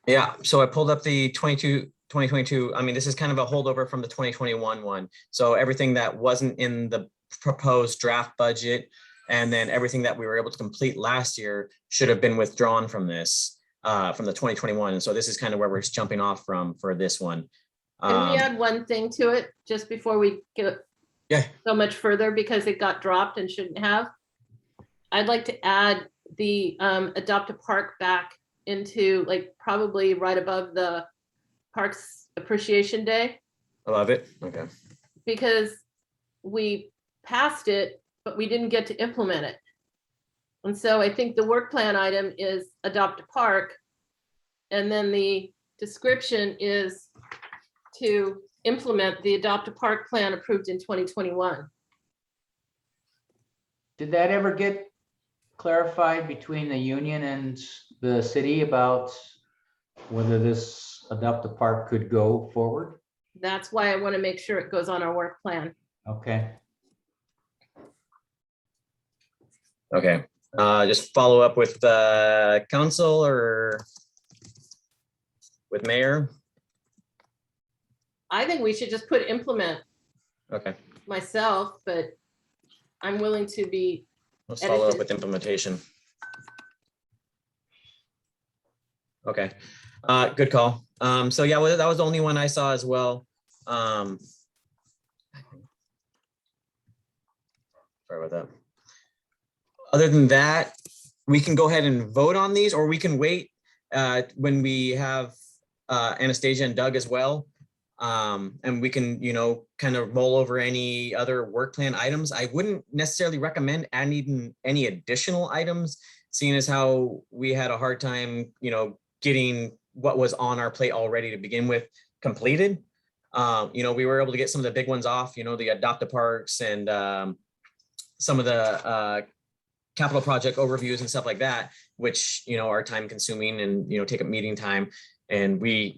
Yeah, so I pulled up the 2022. I mean, this is kind of a holdover from the 2021 one. So everything that wasn't in the proposed draft budget, and then everything that we were able to complete last year should have been withdrawn from this, from the 2021. And so this is kind of where we're jumping off from for this one. Can we add one thing to it just before we get so much further, because it got dropped and shouldn't have? I'd like to add the Adopt a Park back into, like, probably right above the Parks Appreciation Day. I love it. Okay. Because we passed it, but we didn't get to implement it. And so I think the work plan item is Adopt a Park. And then the description is to implement the Adopt a Park plan approved in 2021. Did that ever get clarified between the union and the city about whether this Adopt a Park could go forward? That's why I want to make sure it goes on our work plan. Okay. Okay. Just follow up with council or with mayor. I think we should just put implement Okay. myself, but I'm willing to be, Let's follow up with implementation. Okay. Good call. So yeah, well, that was the only one I saw as well. Sorry about that. Other than that, we can go ahead and vote on these, or we can wait when we have Anastasia and Doug as well. And we can, kind of roll over any other work plan items. I wouldn't necessarily recommend adding any additional items, seeing as how we had a hard time, getting what was on our plate already to begin with completed. We were able to get some of the big ones off, the Adopt a Parks and some of the capital project overviews and stuff like that, which, are time consuming and, take up meeting time. And we,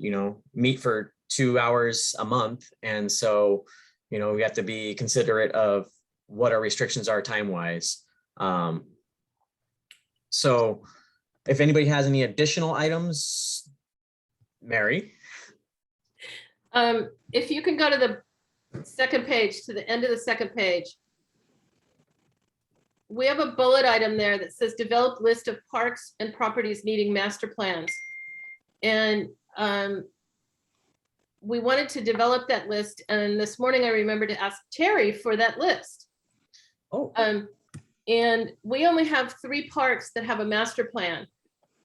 meet for 2 hours a month. And so, we have to be considerate of what our restrictions are time wise. So if anybody has any additional items, Mary. if you can go to the second page, to the end of the second page. We have a bullet item there that says develop list of parks and properties needing master plans. And we wanted to develop that list. And this morning I remembered to ask Terry for that list. Oh. And we only have 3 parks that have a master plan.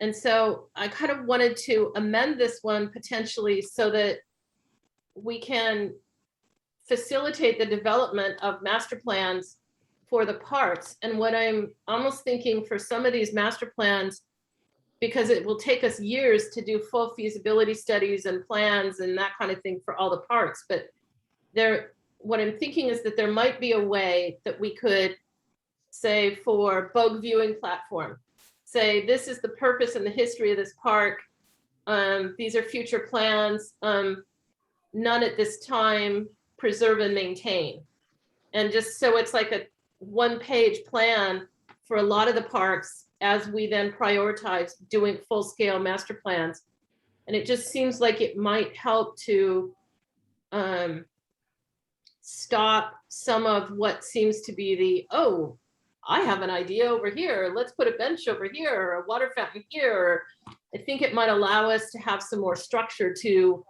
And so I kind of wanted to amend this one potentially so that we can facilitate the development of master plans for the parks. And what I'm almost thinking for some of these master plans, because it will take us years to do full feasibility studies and plans and that kind of thing for all the parks, but what I'm thinking is that there might be a way that we could say for boat viewing platform, say, this is the purpose and the history of this park. These are future plans. None at this time, preserve and maintain. And just so it's like a one-page plan for a lot of the parks as we then prioritize doing full-scale master plans. And it just seems like it might help to stop some of what seems to be the, oh, I have an idea over here. Let's put a bench over here or a water fountain here. I think it might allow us to have some more structure to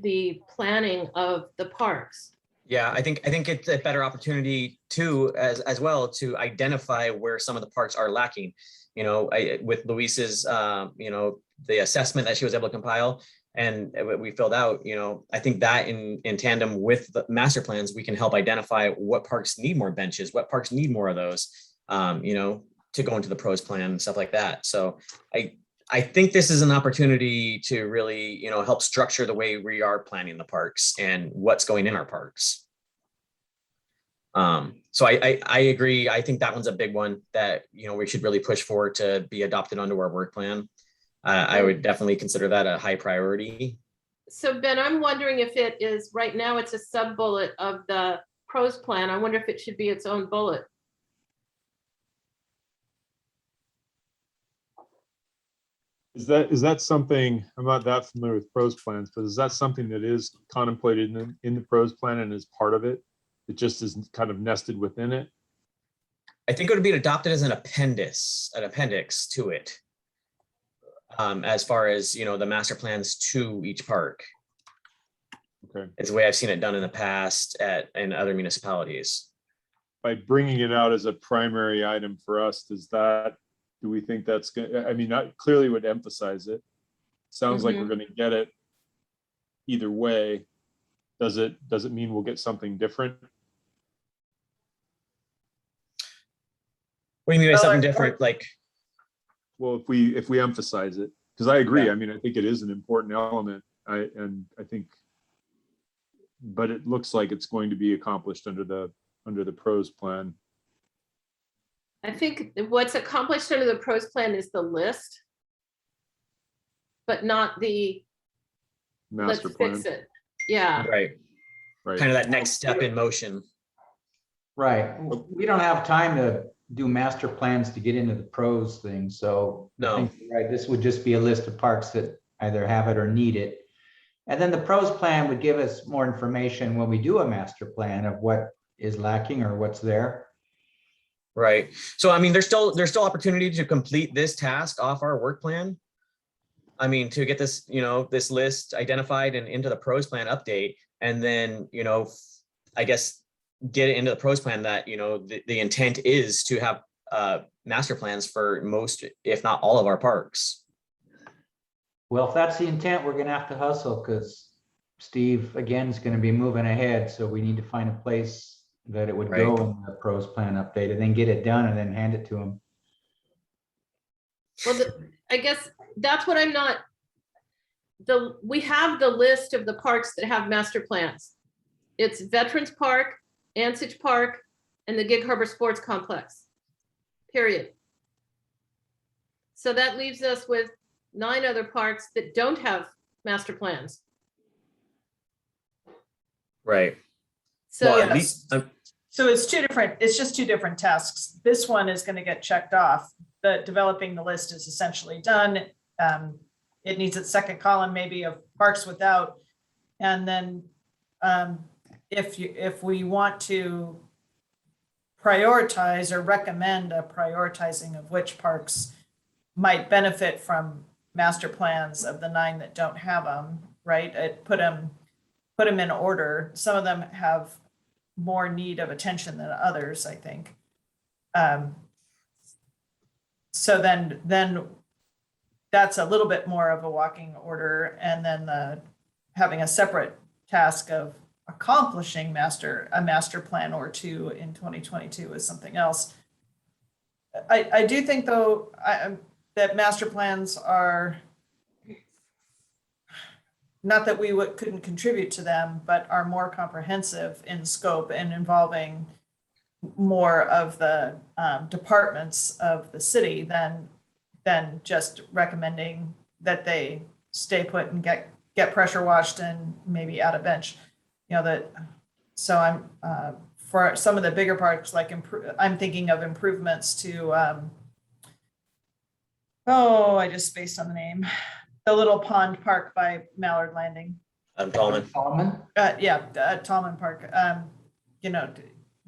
the planning of the parks. Yeah, I think it's a better opportunity too, as well, to identify where some of the parks are lacking. You know, with Luis's, you know, the assessment that she was able to compile and we filled out, you know, I think that in tandem with the master plans, we can help identify what parks need more benches, what parks need more of those, you know, to go into the pros plan and stuff like that. So I think this is an opportunity to really, you know, help structure the way we are planning the parks and what's going in our parks. So I agree. I think that one's a big one that, you know, we should really push for to be adopted onto our work plan. I would definitely consider that a high priority. So Ben, I'm wondering if it is, right now it's a sub bullet of the pros plan. I wonder if it should be its own bullet. Is that something, I'm not that familiar with pros plans, but is that something that is contemplated in the pros plan and is part of it? It just is kind of nested within it? I think it would be adopted as an appendix to it. As far as, you know, the master plans to each park. Okay. It's the way I've seen it done in the past in other municipalities. By bringing it out as a primary item for us, do we think that's good? I mean, that clearly would emphasize it. Sounds like we're going to get it either way. Does it mean we'll get something different? What do you mean by something different? Like, well, if we emphasize it, because I agree. Yeah. I mean, I think it is an important element. I think, but it looks like it's going to be accomplished under the pros plan. I think what's accomplished under the pros plan is the list, but not the Master let's plan. fix it. Yeah. right. Right. Kind of that next step in motion. Right. We don't have time to do master plans to get into the pros thing. So I No. think you're right, this would just be a list of parks that either have it or need it. And then the pros plan would give us more information when we do a master plan of what is lacking or what's there. Right. So, I mean, there's still opportunity to complete this task off our work plan. I mean, to get this, you know, this list identified and into the pros plan update, and then, you know, I guess get it into the pros plan that, you know, the intent is to have master plans for most, if not all of our parks. Well, if that's the intent, we're gonna have to hustle because Steve, again, is gonna be moving ahead. So we need to find a place that it would go in the pros plan update and then get it done and then hand it to him. Well, I guess that's what I'm not, we have the list of the parks that have master plans. It's Veterans Park, Ansich Park, and the Gig Harbor Sports Complex, period. So that leaves us with 9 other parks that don't have master plans. Right. So Well, at least, So it's just two different tasks. This one is going to get checked off. The developing the list is essentially done. It needs its second column maybe of parks without. And then if we want to prioritize or recommend a prioritizing of which parks might benefit from master plans of the 9 that don't have them, right? I'd put them in order. Some of them have more need of attention than others, I think. So then that's a little bit more of a walking order, and then having a separate task of accomplishing a master plan or 2 in 2022 is something else. I do think though that master plans are, not that we couldn't contribute to them, but are more comprehensive in scope and involving more of the departments of the city than just recommending that they stay put and get pressure washed and maybe add a bench. So I'm for some of the bigger parks, like I'm thinking of improvements to I just spaced on the name, the little pond park by Mallard Landing. Tallman. Tallman Park.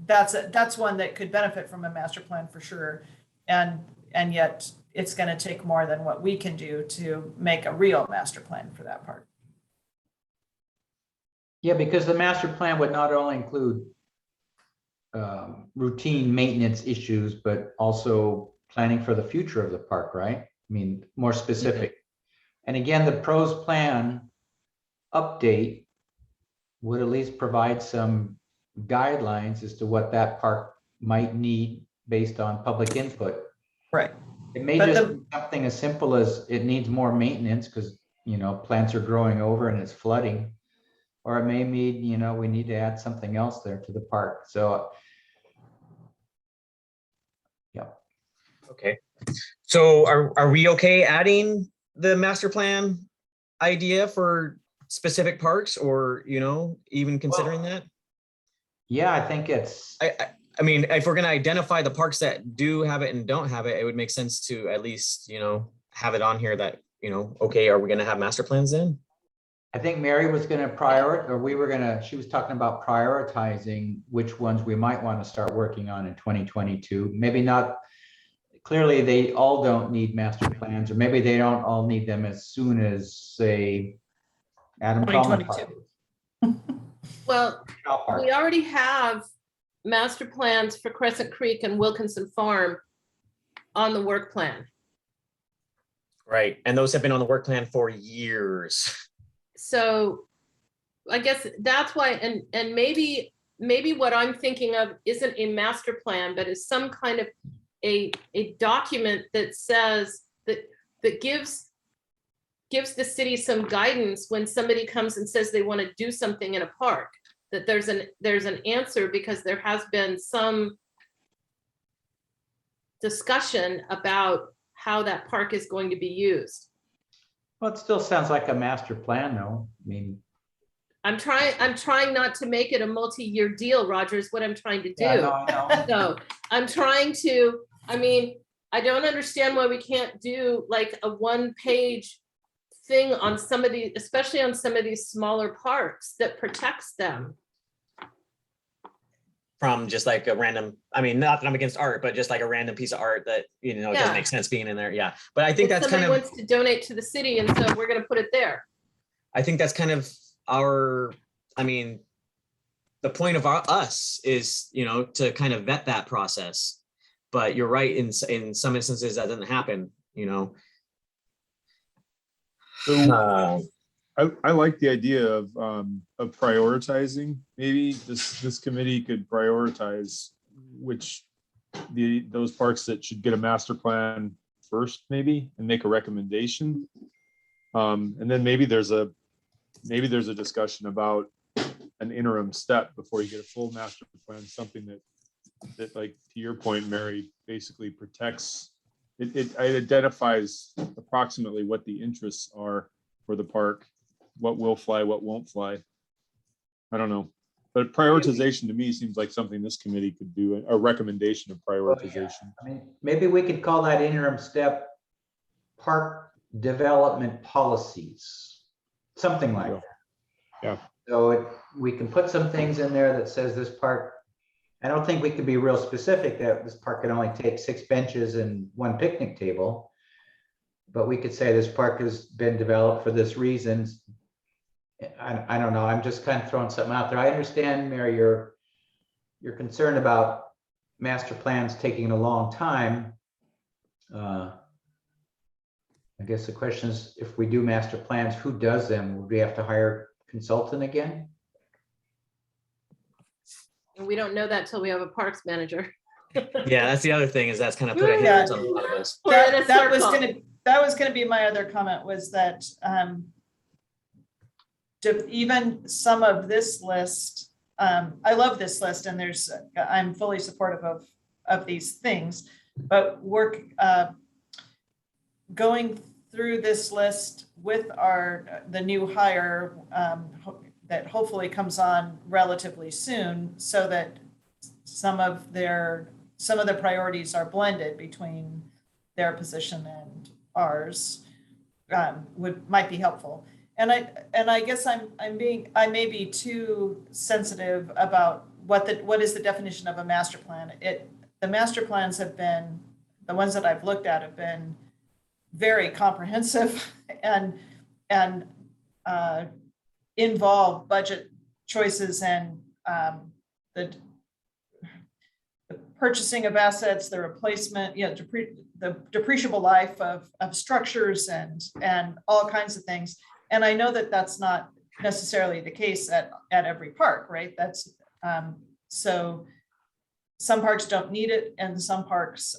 That's one that could benefit from a master plan for sure. And yet it's going to take more than what we can do to make a real master plan for that park. Yeah, because the master plan would not only include routine maintenance issues, but also planning for the future of the park, right? I mean, more specific. And again, the pros plan update would at least provide some guidelines as to what that park might need based on public input. Right. It may just be something as simple as it needs more maintenance because, plants are growing over and it's flooding. Or it may mean, we need to add something else there to the park. So, yeah. Okay. So are we okay adding the master plan idea for specific parks or, even considering that? Yeah, I think it's. I mean, if we're going to identify the parks that do have it and don't have it, it would make sense to at least, have it on here that, okay, are we going to have master plans then? I think Mary was going to she was talking about prioritizing which ones we might want to start working on in 2022. Maybe not, clearly they all don't need master plans, or maybe they don't all need them as soon as, say, Adam Tallman Park. 2022. Well, Park. we already have master plans for Crescent Creek and Wilkinson Farm on the work plan. Right. And those have been on the work plan for years. So I guess that's why, and maybe what I'm thinking of isn't a master plan, but is some kind of a document that says that gives the city some guidance when somebody comes and says they want to do something in a park, that there's an answer, because there has been some discussion about how that park is going to be used. Well, it still sounds like a master plan, though. I mean, I'm trying not to make it a multi-year deal, Roger, is what I'm trying to do. yeah, I know. So I'm trying to, I don't understand why we can't do like a one-page thing on some of the, especially on some of these smaller parks, that protects them. From just like a random, not that I'm against art, but just like a random piece of art that, it doesn't make sense being in there. Yeah. But I think that's kind of. Somebody wants to donate to the city, and so we're going to put it there. I think that's kind of the point of us is, to kind of vet that process. But you're right, in some instances that doesn't happen, So I like the idea of prioritizing. Maybe this committee could prioritize which those parks that should get a master plan first, maybe, and make a recommendation. And then maybe there's a discussion about an interim step before you get a full master plan, something that like to your point, Mary, basically protects. It identifies approximately what the interests are for the park, what will fly, what won't fly. I don't know, but prioritization to me seems like something this committee could do, a recommendation of prioritization. I mean, maybe we could call that interim step park development policies, something like that. Yeah. So we can put some things in there that says this park, I don't think we could be real specific that this park can only take 6 benches and 1 picnic table. But we could say this park has been developed for this reasons. I don't know. I'm just kind of throwing something out there. I understand, Mary, you're concerned about master plans taking a long time. I guess the question is, if we do master plans, who does them? Would we have to hire a consultant again? And we don't know that till we have a parks manager. Yeah, that's the other thing, is that's kind of put a Yeah. hindrance on a lot of us. That was gonna be my other comment, was that even some of this list, I love this list, and I'm fully supportive of these things, but going through this list with the new hire that hopefully comes on relatively soon, so that some of the priorities are blended between their position and ours, might be helpful. And I guess I may be too sensitive about what is the definition of a master plan. The master plans have been, the ones that I've looked at have been very comprehensive and involve budget choices and the purchasing of assets, the replacement, the depreciable life of structures and all kinds of things. And I know that that's not necessarily the case at every park, right? That's so some parks don't need it, and some parks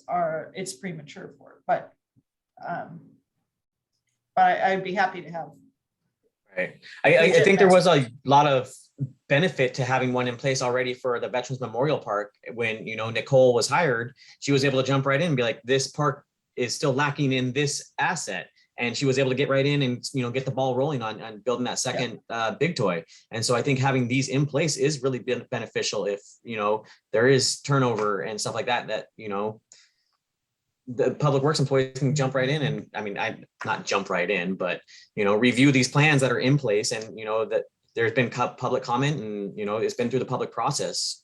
it's premature for it. But I'd be happy to have. Right. I think there was a lot of benefit to having one in place already for the Veterans Memorial Park. When, Nicole was hired, she was able to jump right in and be like, this park is still lacking in this asset. And she was able to get right in and, get the ball rolling on building that second big toy. And so I think having these in place is really beneficial if, there is turnover and stuff like that, the public works employees can jump right in. And I not jump right in, but, review these plans that are in place, and, that there's been public comment, and, it's been through the public process.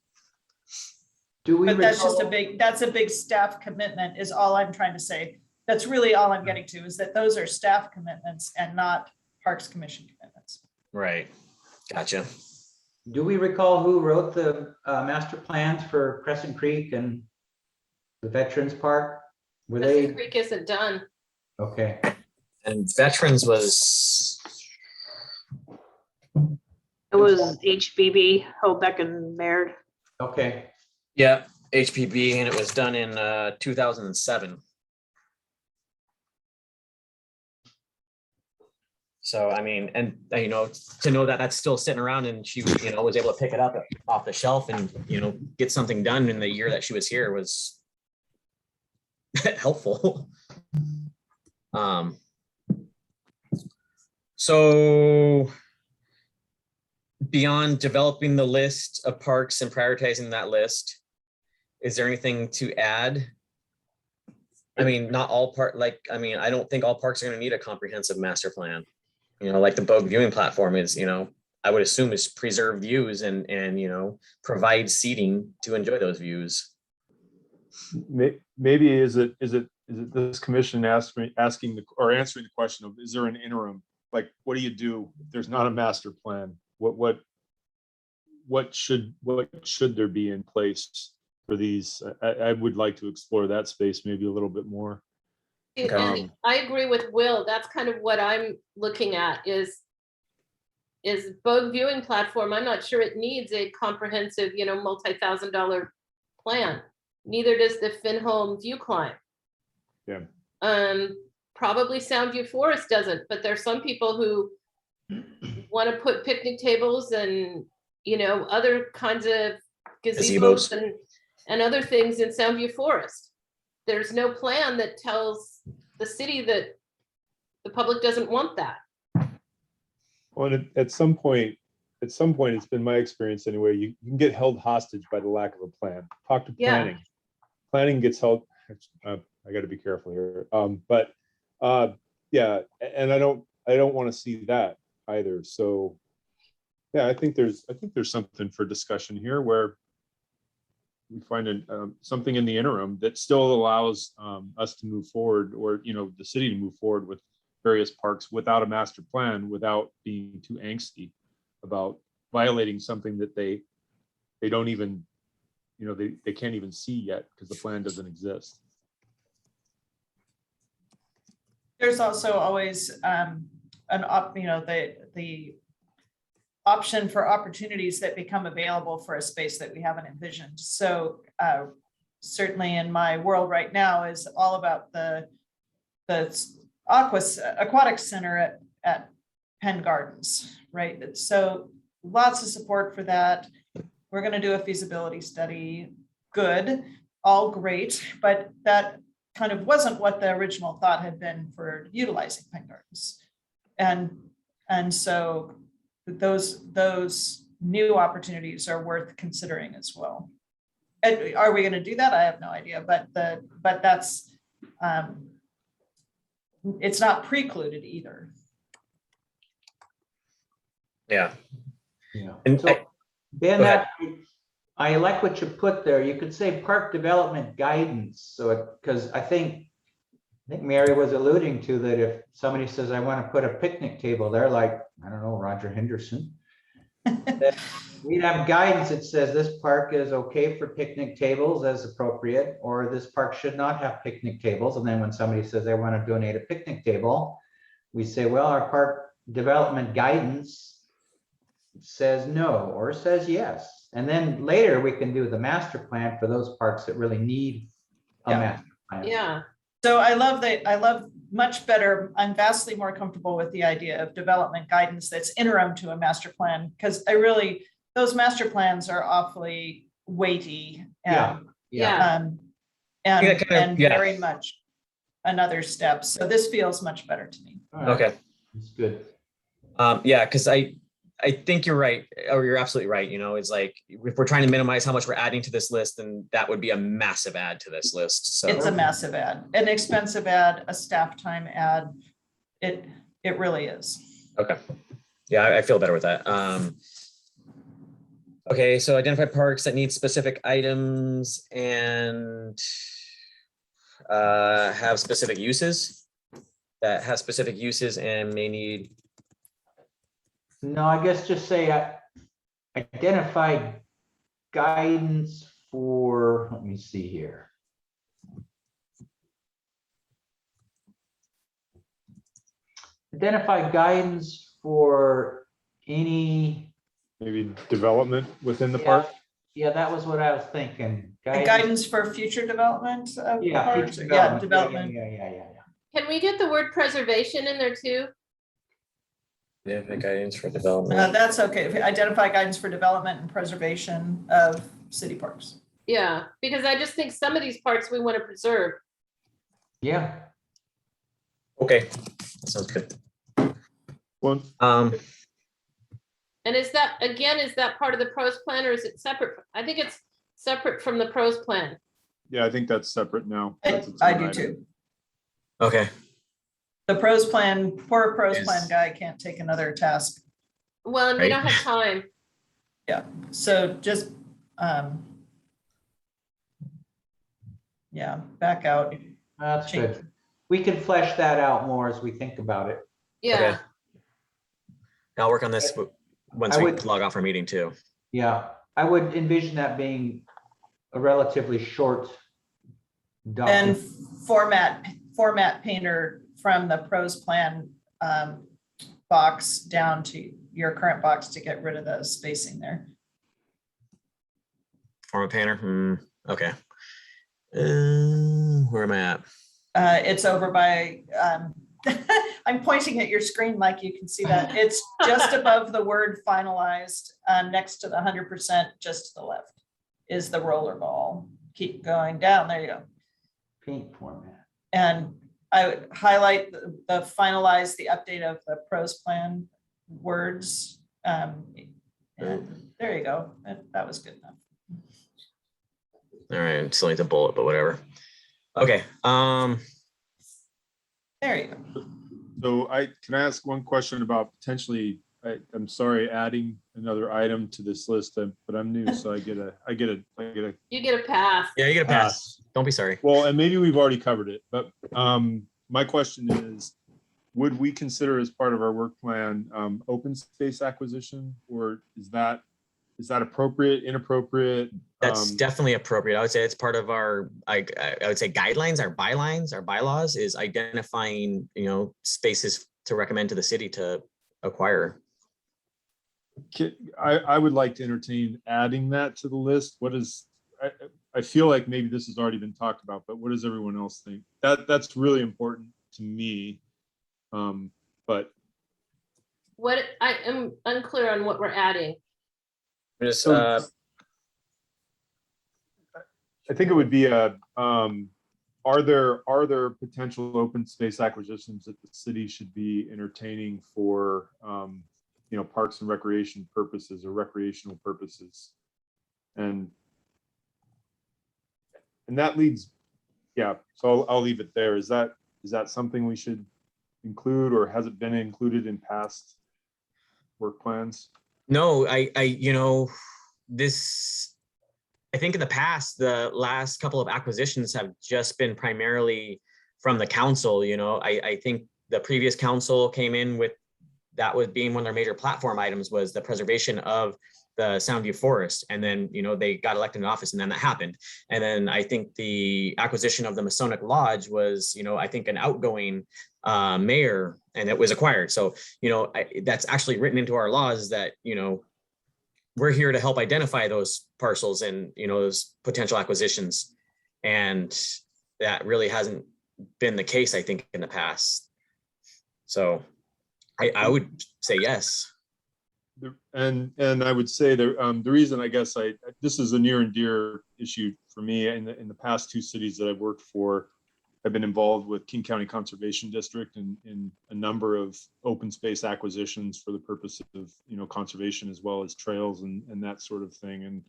But that's a big staff commitment is all I'm trying to say. That's really all I'm getting to, is that those are staff commitments and not Parks Commission commitments. Right. Gotcha. Do we recall who wrote the master plans for Crescent Creek and the Veterans Park? Were they? Crescent Creek isn't done. Okay. And Veterans was. It was HBB, Hobeck and Baird. Okay. Yeah, HPB, and it was done in 2007. So, to know that that's still sitting around, and she, was able to pick it up off the shelf and, get something done in the year that she was here was helpful. So beyond developing the list of parks and prioritizing that list, is there anything to add? Not all I don't think all parks are going to need a comprehensive master plan. Like the boat viewing platform is, I would assume is preserve views and provide seating to enjoy those views. Maybe is it this commission asking answering the question of, is there an interim? Like, what do you do if there's not a master plan? What should there be in place for these? I would like to explore that space maybe a little bit more. And I agree with Will. That's kind of what I'm looking at is boat viewing platform. I'm not sure it needs a comprehensive, multi-$1,000 plan. Neither does the Finholm View Climb. Yeah. Probably Soundview Forest doesn't, but there's some people who want to put picnic tables and, other kinds of gazebos and other things in Soundview Forest. There's no plan that tells the city that the public doesn't want that. Well, at some point, it's been my experience anyway, you can get held hostage by the lack of a plan. Talk to planning. Yeah. Planning gets held, I got to be careful here. Yeah, and I don't want to see that either. So yeah, I think there's something for discussion here where we find something in the interim that still allows us to move forward, or the city to move forward with various parks without a master plan, without being too angsty about violating something that they don't even, they can't even see yet because the plan doesn't exist. There's also always the option for opportunities that become available for a space that we haven't envisioned. So certainly in my world right now is all about the aquatic center at Penn Gardens, right? So lots of support for that. We're going to do a feasibility study. Good, all great, but that kind of wasn't what the original thought had been for utilizing Penn Gardens. And so those new opportunities are worth considering as well. And are we going to do that? I have no idea, but that's it's not precluded either. Yeah. Yeah. And So, Ben, go ahead. I like what you put there. You could say park development guidance. So, because I think Mary was alluding to that if somebody says, I want to put a picnic table there, like, I don't know, Roger Henderson, that we'd have guidance that says this park is okay for picnic tables as appropriate, or this park should not have picnic tables. And then when somebody says they want to donate a picnic table, we say, well, our park development guidance says no or says yes. And then later we can do the master plan for those parks that really need a master plan. Yeah. So I love much better. I'm vastly more comfortable with the idea of development guidance that's interim to a master plan, because those master plans are awfully weighty and Yeah. and very much another step. So this feels much better to me. All right. Okay. That's good. Yeah, because I think you're right, or you're absolutely right. It's like if we're trying to minimize how much we're adding to this list, then that would be a massive add to this list. So It's a massive ad, an expensive ad, a staff time ad. It really is. okay. Yeah, I feel better with that. Okay, so identify parks that need specific items and have specific uses and may need. No, I guess just say identify guidance for, let me see here. Identify guidance for any. Maybe development within the park. Yeah, that was what I was thinking. Guidance for future development of Yeah, parks? future Yeah, development. development. Yeah. Can we get the word preservation in there too? Yeah, guidance for development. That's okay. Identify guidance for development and preservation of city parks. Yeah, because I just think some of these parks we want to preserve. Yeah. Okay, that sounds good. One, And is that part of the pros plan, or is it separate? I think it's separate from the pros plan. yeah, I think that's separate now. That's its I own do item. too. Okay, The pros plan, poor pros Is- plan guy can't take another task. Well, and we Right. don't have time. So just, back out. That's Change. good. We can flesh that out more as we think about it. Yeah. Okay. I'll work on this once I we would- log off our meeting too. Yeah, I would envision that being a relatively short And document. format painter from the pros plan box down to your current box to get rid of the spacing there. Form a painter. Okay. Where am I at? It's over by, I'm pointing at your screen like you can see that. It's just above the word finalized, next to the 100%, just to the left is the roller ball. Keep going down, there you go. Paint format. And I would highlight the finalize, the update of the pros plan words. And there you go, that was good enough. All right, still need the bullet, but whatever. Okay. There you go. So can I ask one question about potentially, I'm sorry, adding another item to this list, but I'm new, so I get a. You get a pass. Yeah, you get a pass. Don't be sorry. Well, and maybe we've already covered it, but my question is, would we consider as part of our work plan, open space acquisition, or is that appropriate, inappropriate? That's definitely appropriate. I would say it's part of our, I would say guidelines, our bylines, our bylaws is identifying, spaces to recommend to the city to acquire. I would like to entertain adding that to the list. I feel like maybe this has already been talked about, but what does everyone else think? That's really important to me. But what, I am unclear on what we're adding. Just, So- I think it would be are there potential open space acquisitions that the city should be entertaining for, parks and recreation purposes or recreational purposes? And that leads, yeah, so I'll leave it there. Is that something we should include, or has it been included in past work plans? no, I think in the past, the last couple of acquisitions have just been primarily from the council, I think the previous council came in with, that was being one of their major platform items was the preservation of the Soundview Forest. And then, they got elected in office and then that happened. And then I think the acquisition of the Masonic Lodge was, I think an outgoing mayor, and it was acquired. So, that's actually written into our laws that, we're here to help identify those parcels and, those potential acquisitions. And that really hasn't been the case, I think, in the past. So I would say yes. And I would say the reason, I guess, this is a near and dear issue for me. In the past 2 cities that I've worked for, I've been involved with King County Conservation District in a number of open space acquisitions for the purpose of, conservation as well as trails and that sort of thing. And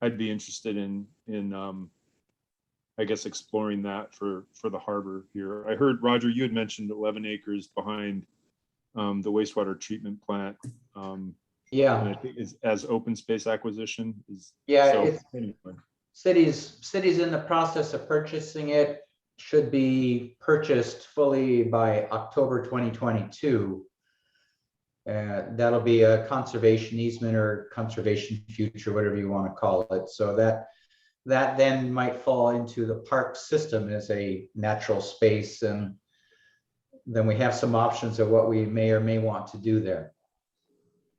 I'd be interested in I guess, exploring that for the harbor here. I heard, Roger, you had mentioned 11 acres behind the wastewater treatment plant. And I think is as open space acquisition is. Yeah, so, it's anyway. cities in the process of purchasing it, should be purchased fully by October 2022. That'll be a conservation easement or conservation future, whatever you want to call it. So that then might fall into the park system as a natural space, and then we have some options of what we may or may want to do there.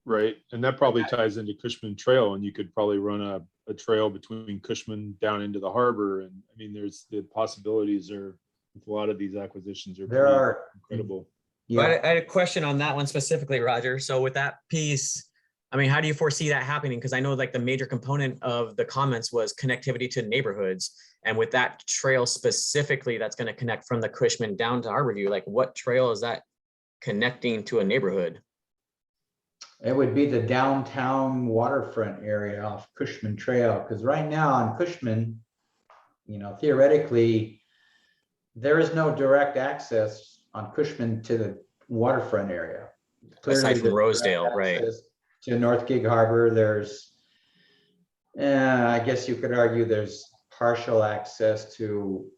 Right, and that probably ties into Cushman Trail, and you could probably run a trail between Cushman down into the harbor. And I mean, there's the possibilities are with a lot of these acquisitions are There pretty are incredible. But I had a question on that one specifically, Roger. So with that piece, I mean, how do you foresee that happening? Because I know like the major component of the comments was connectivity to neighborhoods. And with that trail specifically, that's going to connect from the Cushman down to Harborview, like what trail is that connecting to a neighborhood? It would be the downtown waterfront area off Cushman Trail, because right now on Cushman, theoretically, there is no direct access on Cushman to the waterfront area. Aside from there's Rosedale, direct right? access to North Gig Harbor, there's, I guess you could argue there's partial access to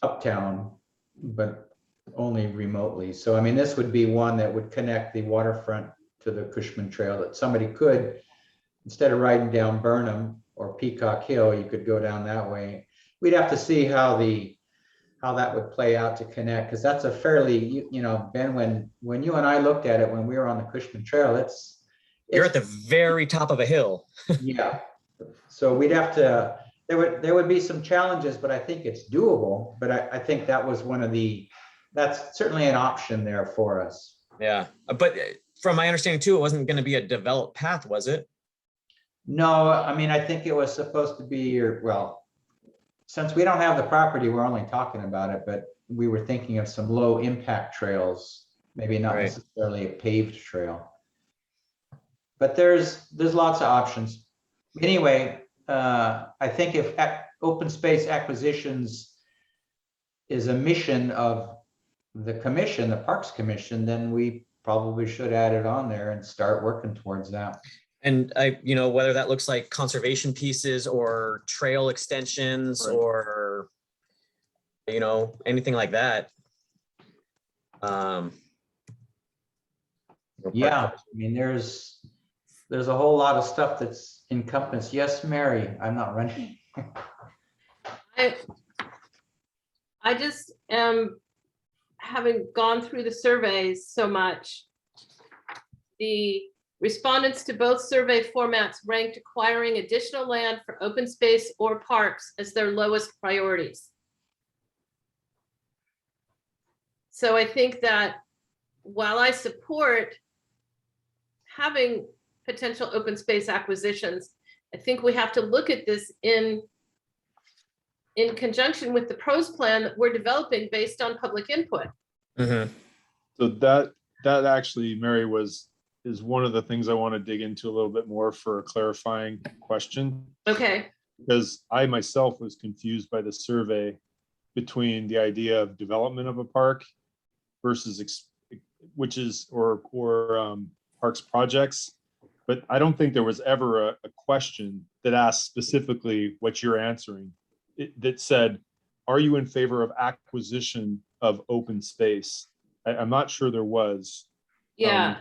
Uptown, but only remotely. So, I mean, this would be one that would connect the waterfront to the Cushman Trail, that somebody could, instead of riding down Burnham or Peacock Hill, you could go down that way. We'd have to see how that would play out to connect, because that's a fairly, Ben, when you and I looked at it when we were on the Cushman Trail, You're at the very top of a hill. yeah. So we'd have to, there would be some challenges, but I think it's doable. But I think that was that's certainly an option there for us. Yeah, but from my understanding too, it wasn't going to be a developed path, was it? No, I mean, I think it was supposed to be, since we don't have the property, we're only talking about it, but we were thinking of some low impact trails, maybe not Right. necessarily a paved trail. But there's lots of options. Anyway, I think if open space acquisitions is a mission of the commission, the Parks Commission, then we probably should add it on there and start working towards that. And whether that looks like conservation pieces or trail extensions Right. or, anything like that. Yeah, I mean, there's a whole lot of stuff that's encompassed. Yes, Mary, I'm not running. I just am, having gone through the surveys so much, the respondents to both survey formats ranked acquiring additional land for open space or parks as their lowest priorities. So I think that while I support having potential open space acquisitions, I think we have to look at this in conjunction with the pros plan that we're developing based on public input. So that actually, Mary, is one of the things I want to dig into a little bit more for a clarifying question. Okay, Because I myself was confused by the survey between the idea of development of a park versus parks projects. But I don't think there was ever a question that asked specifically what you're answering. That said, are you in favor of acquisition of open space? I'm not sure there was. yeah,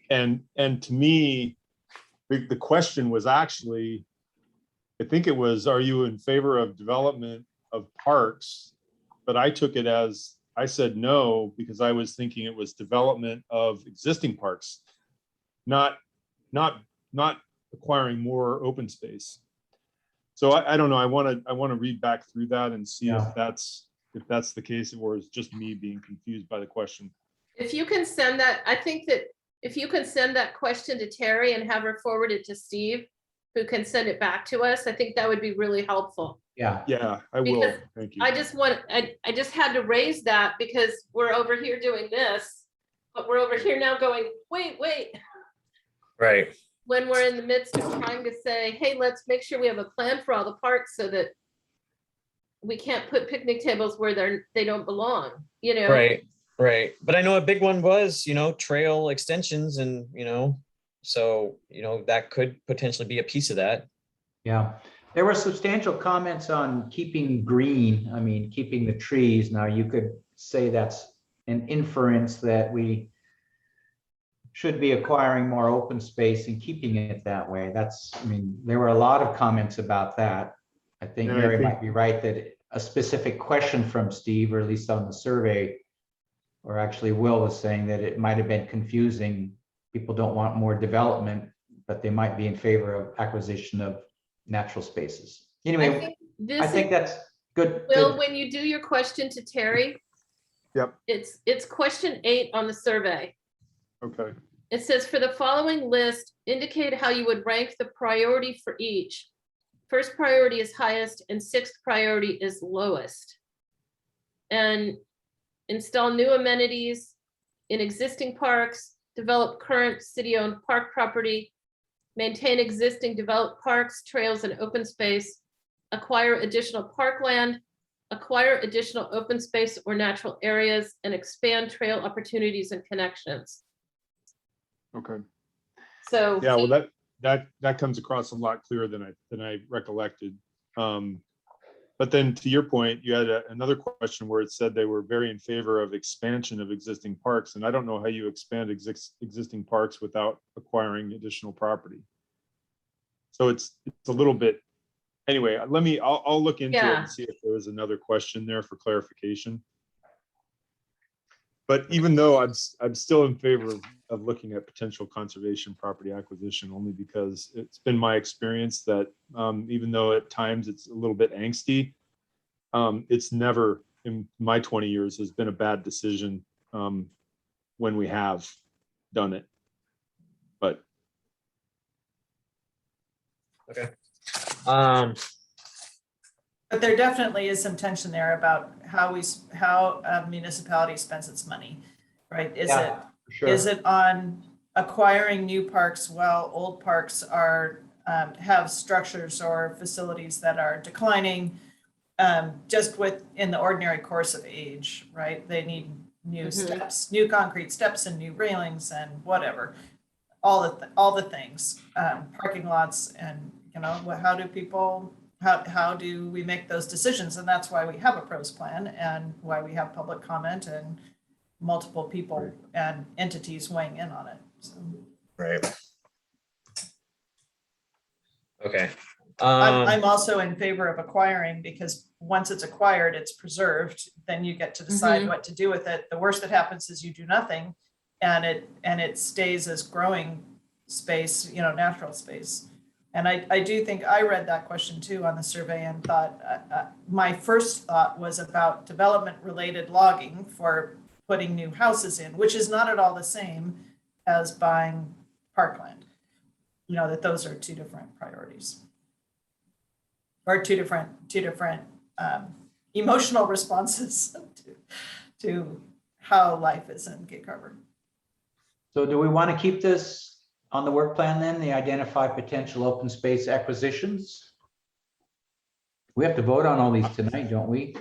And to me, the question was actually, I think it was, are you in favor of development of parks? But I took it as, I said no, because I was thinking it was development of existing parks, not acquiring more open space. So I don't know. I want to read back through that and see if that's the case, or is just me being confused by the question. if you can send that, I think that if you can send that question to Terry and have her forward it to Steve, who can send it back to us, I think that would be really helpful. Yeah. Yeah, I will. Because Thank you. I just had to raise that because we're over here doing this, but we're over here now going, wait. Right. When we're in the midst of trying to say, hey, let's make sure we have a plan for all the parks so that we can't put picnic tables where they don't belong, you know? Right. But I know a big one was, trail extensions and, so, that could potentially be a piece of that. Yeah, there were substantial comments on keeping green. I mean, keeping the trees. Now you could say that's an inference that we should be acquiring more open space and keeping it that way. There were a lot of comments about that. I think Mary might be right that a specific question from Steve, or at least on the survey, or actually Will was saying that it might have been confusing. People don't want more development, but they might be in favor of acquisition of natural spaces. Anyway, I think that's good. Will, when you do your question to Terry, Yep. It's question 8 on the survey. Okay. It says, for the following list, indicate how you would rank the priority for each. First priority is highest and 6th priority is lowest. And install new amenities in existing parks, develop current city-owned park property, maintain existing developed parks, trails, and open space, acquire additional parkland, acquire additional open space or natural areas, and expand trail opportunities and connections. Okay. So Yeah, well, that comes across a lot clearer than I recollected. But then to your point, you had another question where it said they were very in favor of expansion of existing parks, and I don't know how you expand existing parks without acquiring additional property. So it's a little bit. Anyway, I'll look into it and see if there was another question there for clarification. But even though I'm still in favor of looking at potential conservation property acquisition, only because it's been my experience that even though at times it's a little bit angsty, it's never in my 20 years has been a bad decision when we have done it. But Okay. But there definitely is some tension there about how a municipality spends its money, right? Is it on acquiring new parks while old parks are have structures or facilities that are declining just in the ordinary course of age, right? They need new steps, new concrete steps, and new railings and whatever, all the things, parking lots, and how do we make those decisions? And that's why we have a pros plan and why we have public comment and multiple people and entities weighing in on it. So. Right. Okay. I'm also in favor of acquiring, because once it's acquired, it's preserved. Then you get to decide what to do with it. The worst that happens is you do nothing, and it stays as growing space, natural space. And I do think I read that question too on the survey and thought, my first thought was about development related logging for putting new houses in, which is not at all the same as buying parkland. You know, that those are two different priorities. Or two different emotional responses to how life is in Gig Harbor. So do we want to keep this on the work plan then, the identify potential open space acquisitions? We have to vote on all these tonight, don't we?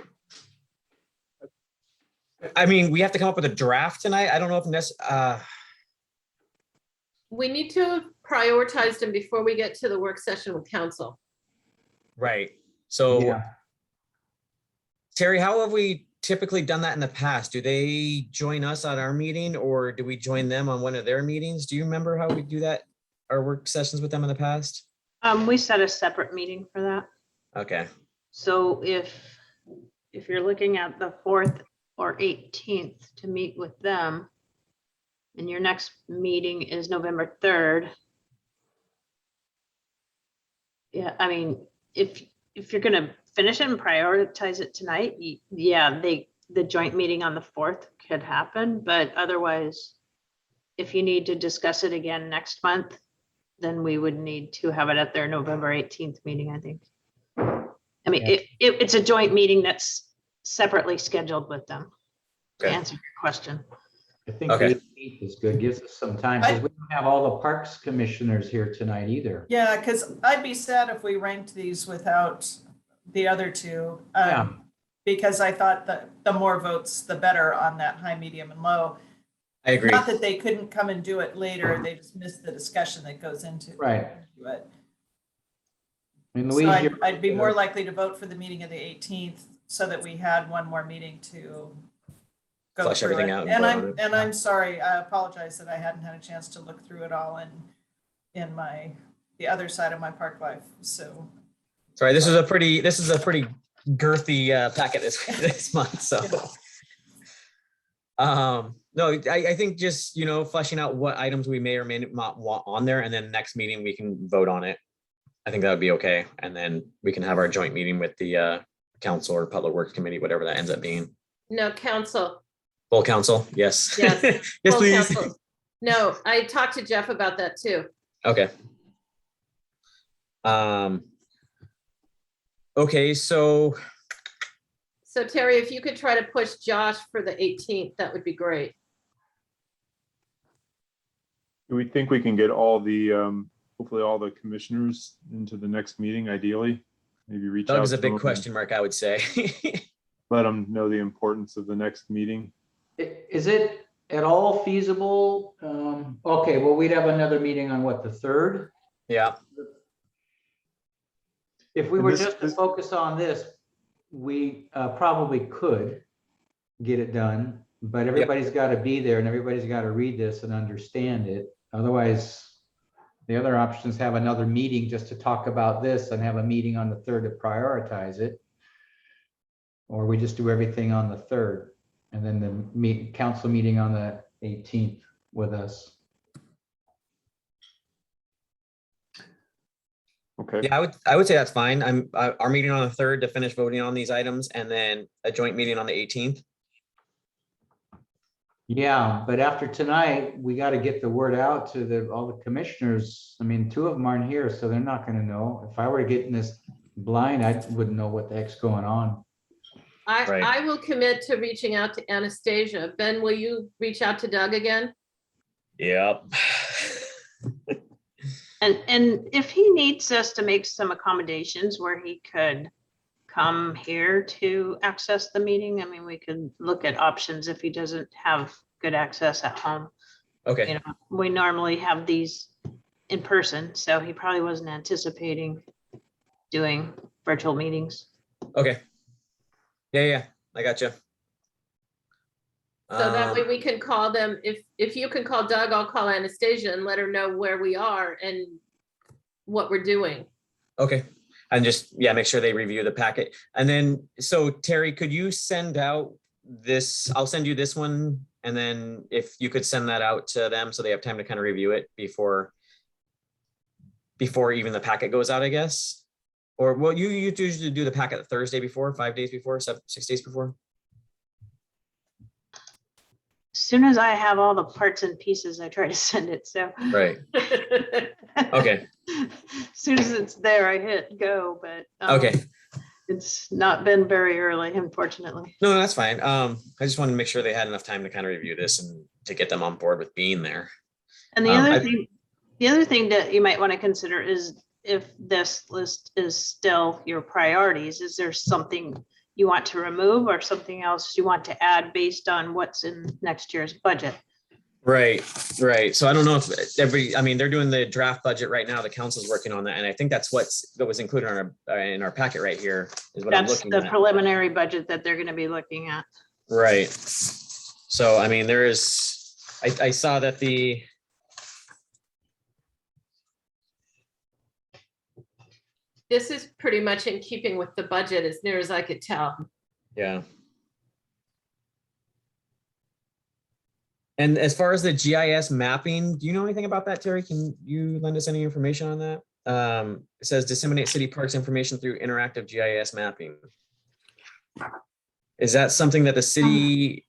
I mean, we have to come up with a draft tonight. I don't know if We need to have prioritized them before we get to the work session with council. right. So Yeah. Terry, how have we typically done that in the past? Do they join us at our meeting or do we join them on one of their meetings? Do you remember how we do that? Our work sessions with them in the past? We set a separate meeting for that. Okay, So if you're looking at the 4th or 18th to meet with them, and your next meeting is November 3rd. Yeah, I mean, if you're gonna finish it and prioritize it tonight, yeah, the joint meeting on the 4th could happen, but otherwise, if you need to discuss it again next month, then we would need to have it at their November 18th meeting, I think. I mean, it's a joint meeting that's separately scheduled with them to Okay. answer your question. I think Okay. the 18th is good, gives us some time, because we don't have all the parks commissioners here tonight either. Yeah, because I'd be sad if we ranked these without the other two. Yeah. Because I thought that the more votes, the better on that high, medium, and low. I agree. Not that they couldn't come and do it later, they just missed the discussion that goes into Right. it. I mean, So Louise, I'd be more likely to vote for the meeting of the 18th so that we had one more meeting to go Flesh through everything it. out and And vote on it. I'm sorry, I apologize that I hadn't had a chance to look through it all in the other side of my park life, so. Sorry, this is a pretty girthy packet this month, so. No, I think just, fleshing out what items we may or may not want on there, and then next meeting we can vote on it. I think that would be okay, and then we can have our joint meeting with the council or public works committee, whatever that ends up being. No, council. Full council, yes. Yes. Yes, Full please. council. No, I talked to Jeff about that too. Okay. Okay, so So Terry, if you could try to push Josh for the 18th, that would be great. Do we think we can get all the, hopefully all the commissioners into the next meeting ideally? Maybe reach out. Doug is a to big them question mark, I would say. and Let them know the importance of the next meeting. is it at all feasible? Okay, well, we'd have another meeting on what, the 3rd? Yeah, If we And were this- just to focus on this, we probably could get it done, but everybody's got to be there and everybody's got to read this and understand it. Otherwise, the other options have another meeting just to talk about this and have a meeting on the 3rd to prioritize it. Or we just do everything on the 3rd and then the council meeting on the 18th with us. Okay. yeah, I would say that's fine. Our meeting on the 3rd to finish voting on these items, and then a joint meeting on the 18th. Yeah, but after tonight, we got to get the word out to all the commissioners. I mean, 2 of them aren't here, so they're not going to know. If I were getting this blind, I wouldn't know what the heck's going on. Right. I will commit to reaching out to Anastasia. Ben, will you reach out to Doug again? Yep. And if he needs us to make some accommodations where he could come here to access the meeting, I mean, we could look at options if he doesn't have good access at home. Okay, You know, we normally have these in person, so he probably wasn't anticipating doing virtual meetings. okay. Yeah, I got you. So that way we can call them. If you can call Doug, I'll call Anastasia and let her know where we are and what we're doing. Okay, and just, make sure they review the packet. And then, so Terry, could you send out this, I'll send you this one, and then if you could send that out to them so they have time to kind of review it before even the packet goes out, I guess? Or, well, you usually do the packet Thursday before, 5 days before, 6 days before? soon as I have all the parts and pieces, I try to send it, so. Right. Okay. As soon as it's there, I hit go, but. Okay. It's not been very early, unfortunately. No, that's fine. I just wanted to make sure they had enough time to kind of review this and to get them on board with being there. And the other thing that you might want to consider is if this list is still your priorities, is there something you want to remove or something else you want to add based on what's in next year's budget? Right, right. So I don't know if I mean, they're doing the draft budget right now. The council's working on that. And I think that's that was included in our packet right here is what I'm That's looking the at. preliminary budget that they're going to be looking at. Right. So, I mean, I saw that This is pretty much in keeping with the budget as near as I could tell. yeah. And as far as the GIS mapping, do you know anything about that, Terry? Can you lend us any information on that? It says disseminate city parks information through interactive GIS mapping. Is that something that the city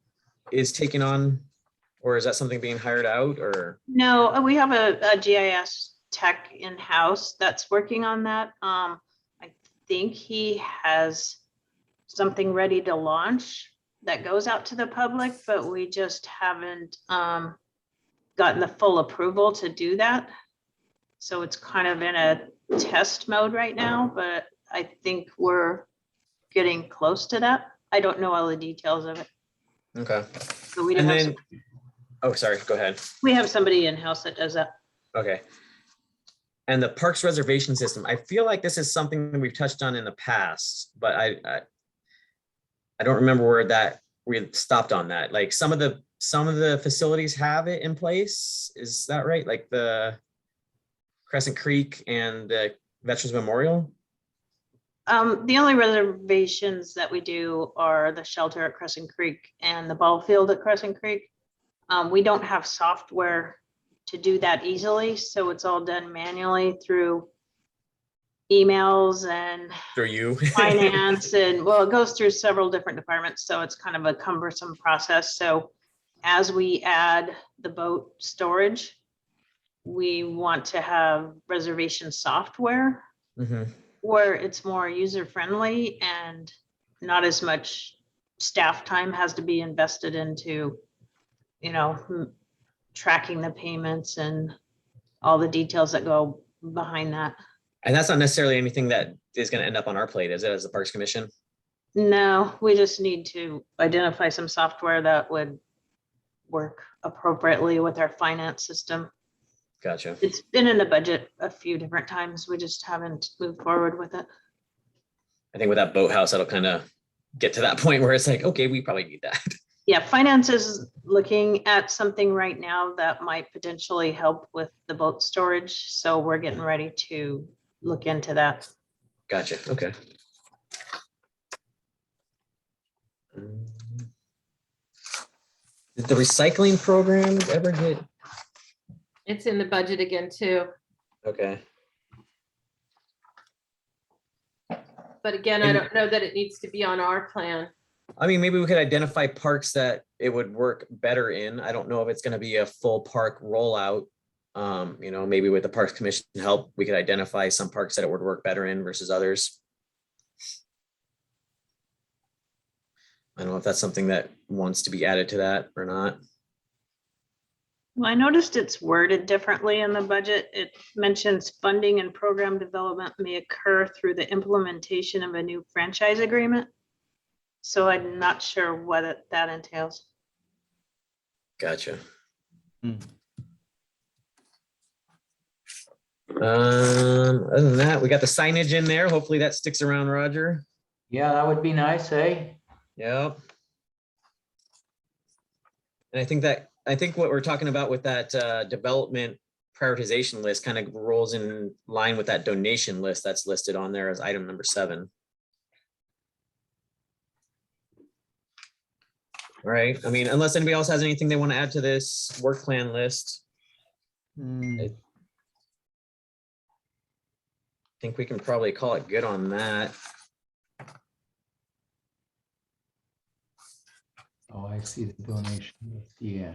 is taking on, or is that something being hired out, or? No, we have a GIS tech in-house that's working on that. I think he has something ready to launch that goes out to the public, but we just haven't gotten the full approval to do that. So it's kind of in a test mode right now, but I think we're getting close to that. I don't know all the details of it. Okay. But we do And have then, oh, sorry, go ahead. we have somebody in-house that does that. Okay. And the parks reservation system, I feel like this is something that we've touched on in the past, but I don't remember where we stopped on that. Like some of the facilities have it in place. Is that right? Like the Crescent Creek and the Veterans Memorial? The only reservations that we do are the shelter at Crescent Creek and the ball field at Crescent Creek. We don't have software to do that easily, so it's all done manually through emails and Through you? finance, and well, it goes through several different departments, so it's kind of a cumbersome process. So as we add the boat storage, we want to have reservation software Mhm. where it's more user-friendly and not as much staff time has to be invested into, tracking the payments and all the details that go behind that. And that's not necessarily anything that is going to end up on our plate, is it, as the Parks Commission? No, we just need to identify some software that would work appropriately with our finance system. Gotcha. It's been in the budget a few different times. We just haven't moved forward with it. I think with that boathouse, that'll kind of get to that point where it's like, okay, we probably need that. Yeah, finance is looking at something right now that might potentially help with the boat storage. So we're getting ready to look into that. Gotcha. Okay. Did the recycling program ever get? It's in the budget again too. Okay. But again, I don't know that it needs to be on our plan. I mean, maybe we could identify parks that it would work better in. I don't know if it's going to be a full park rollout. Maybe with the Parks Commission help, we could identify some parks that it would work better in versus others. I don't know if that's something that wants to be added to that or not. Well, I noticed it's worded differently in the budget. It mentions funding and program development may occur through the implementation of a new franchise agreement. So I'm not sure what that entails. Gotcha. Other than that, we got the signage in there. Hopefully that sticks around, Roger. Yeah, that would be nice, eh? Yep. And I think what we're talking about with that development prioritization list kind of rolls in line with that donation list that's listed on there as item number 7. All right. I mean, unless anybody else has anything they want to add to this work plan list. I think we can probably call it good on that. Oh, I see the donation. Yeah.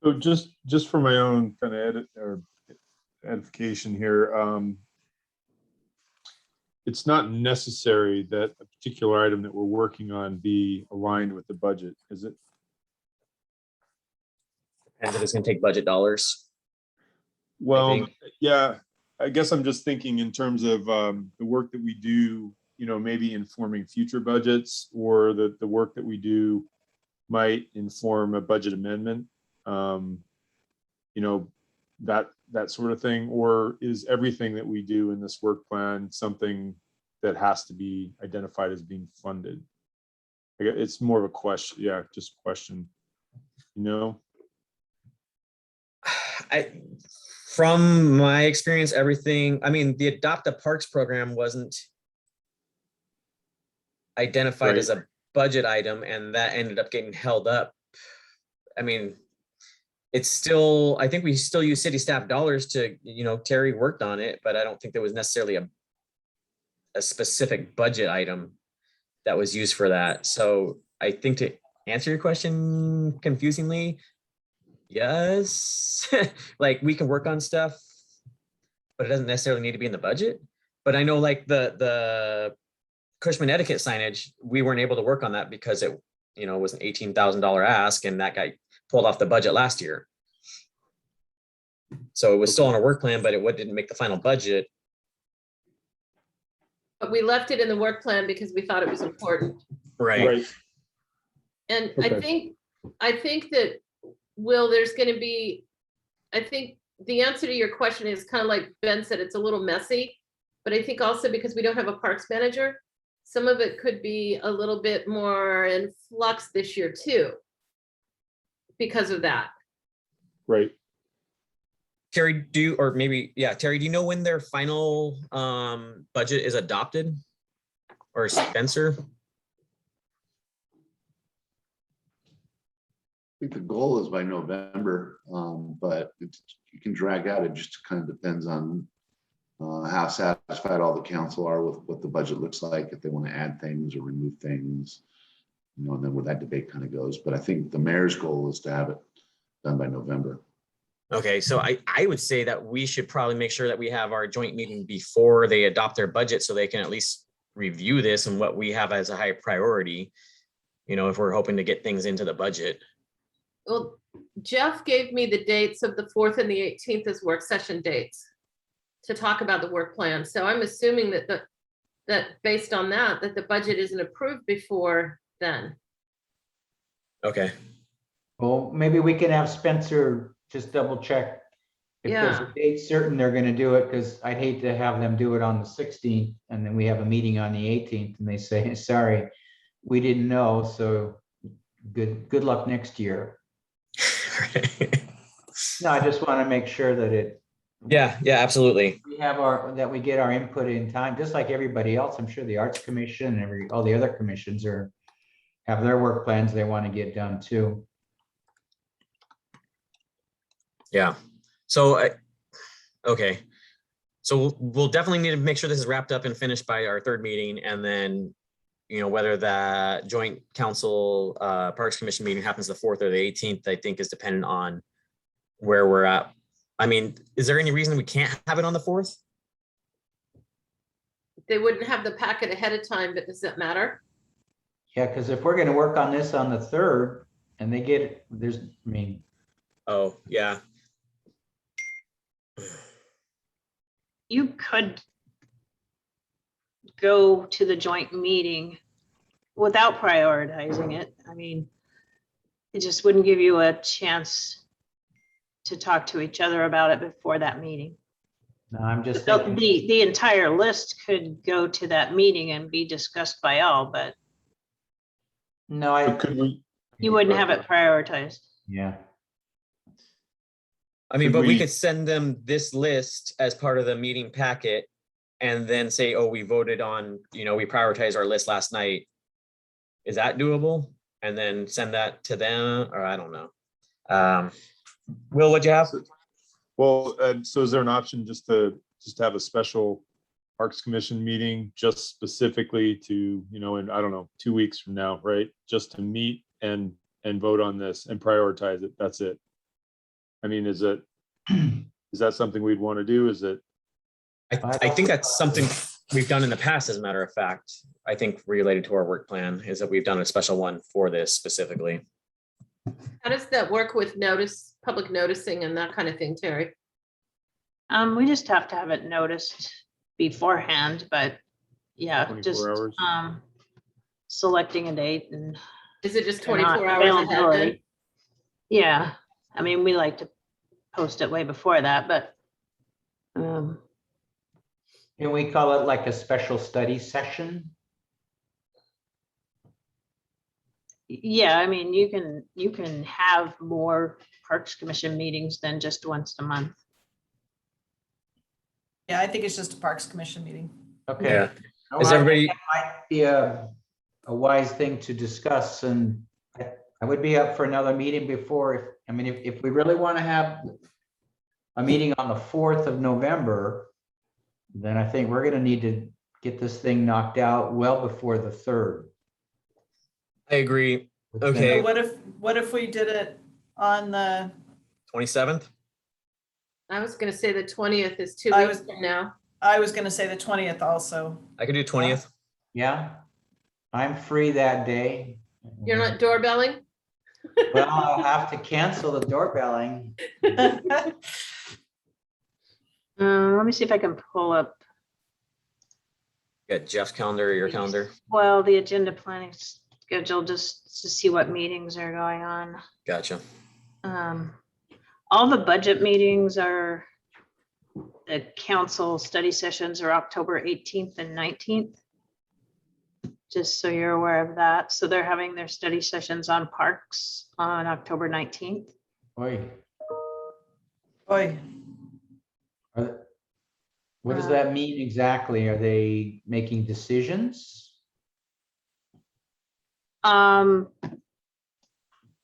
So just for my own kind of edit or edification here, it's not necessary that a particular item that we're working on be aligned with the budget, is it? And if it's gonna take budget dollars. Well, think. yeah, I guess I'm just thinking in terms of the work that we do, you know, maybe informing future budgets, or the work that we do might inform a budget amendment, you know, that sort of thing, or is everything that we do in this work plan something that has to be identified as being funded? It's more of a question, yeah, just question, you know? From my experience, everything, I mean, the Adopt a Parks program wasn't identified as a budget item, and that ended up getting held up. I mean, it's still, I think we still use city staff dollars to, you know, Terry worked on it, but I don't think there was necessarily a specific budget item that was used for that. So I think, to answer your question confusingly, yes, like we can work on stuff, but it doesn't necessarily need to be in the budget. But I know like the Cushman etiquette signage, we weren't able to work on that because it, you know, was an $18,000 ask, and that got pulled off the budget last year. So it was still on our work plan, but it didn't make the final budget. But we left it in the work plan because we thought it was important. Right. And Okay. I think that, Will, there's gonna be, I think the answer to your question is kind of like Ben said, it's a little messy. But I think also because we don't have a parks manager, some of it could be a little bit more in flux this year too. Because of that. Right. Terry, Terry, do you know when their final budget is adopted? Or Spencer? I think the goal is by November, but you can drag out. It just kind of depends on how satisfied all the council are with what the budget looks like, if they want to add things or remove things, you know, and then where that debate kind of goes. But I think the mayor's goal is to have it done by November. Okay, so I would say that we should probably make sure that we have our joint meeting before they adopt their budget, so they can at least review this and what we have as a high priority, you know, if we're hoping to get things into the budget. Well, Jeff gave me the dates of the 4th and the 18th as work session dates to talk about the work plan. So I'm assuming that based on that the budget isn't approved before then. Okay, Well, maybe we can have Spencer just double check. If there's a date certain they're gonna do it, because I'd hate to have them do it on the 16th and then we have a meeting on the 18th and they say, sorry, we didn't know, so good luck next year. No, I just want to make sure that yeah, absolutely. we have that we get our input in time, just like everybody else. I'm sure the Arts Commission and all the other commissions have their work plans they want to get done too. Yeah, so okay, so we'll definitely need to make sure this is wrapped up and finished by our third meeting, and then, you know, whether that joint council Parks Commission meeting happens the 4th or the 18th, I think is dependent on where we're at. I mean, is there any reason we can't have it on the 4th? They wouldn't have the packet ahead of time, but does that matter? Yeah, because if we're going to work on this on the 3rd and they get Oh, yeah. You could go to the joint meeting without prioritizing it. I mean, it just wouldn't give you a chance to talk to each other about it before that meeting. no, I'm just So thinking, the entire list could go to that meeting and be discussed by all, but no, But could we, you wouldn't have it prioritized. yeah. I mean, Could but we we- could send them this list as part of the meeting packet and then say, oh, we voted on, you know, we prioritized our list last night. Is that doable? And then send that to them, or I don't know. Will, what'd you have? well, so is there an option just to have a special Parks Commission meeting just specifically to, in, I don't know, 2 weeks from now, right? Just to meet and vote on this and prioritize it. That's it. I mean, is that something we'd want to do? Is it? I think that's something we've done in the past, as a matter of fact. I think related to our work plan is that we've done a special one for this specifically. How does that work with notice, public noticing and that kind of thing, Terry? We just have to have it noticed beforehand, but yeah, 24 just hours. selecting a date and. Is it just they're not 24 hours ahead then? availability. Yeah, I mean, we like to post it way before that, but Can we call it like a special study session? yeah, I mean, you can have more Parks Commission meetings than just once a month. Yeah, I think it's just a Parks Commission meeting. Okay. Yeah. No, Is I think everybody- that might be a wise thing to discuss, and I would be up for another meeting before, if we really want to have a meeting on the 4th of November, then I think we're going to need to get this thing knocked out well before the 3rd. I agree. So Okay. what if we did it on the, 27th? I was gonna say the 20th is 2 I weeks was- from now. I was gonna say the 20th also. I could do 20th. Yeah, I'm free that day. You're not doorbelling? Well, I'll have to cancel the doorbelling. Let me see if I can pull up, Got Jeff's calendar or your calendar. well, the agenda planning schedule, just to see what meetings are going on. Gotcha. All the budget meetings are, the council study sessions are October 18th and 19th. Just so you're aware of that. So they're having their study sessions on parks on October 19th. Oi, Boy, what does that mean exactly? Are they making decisions?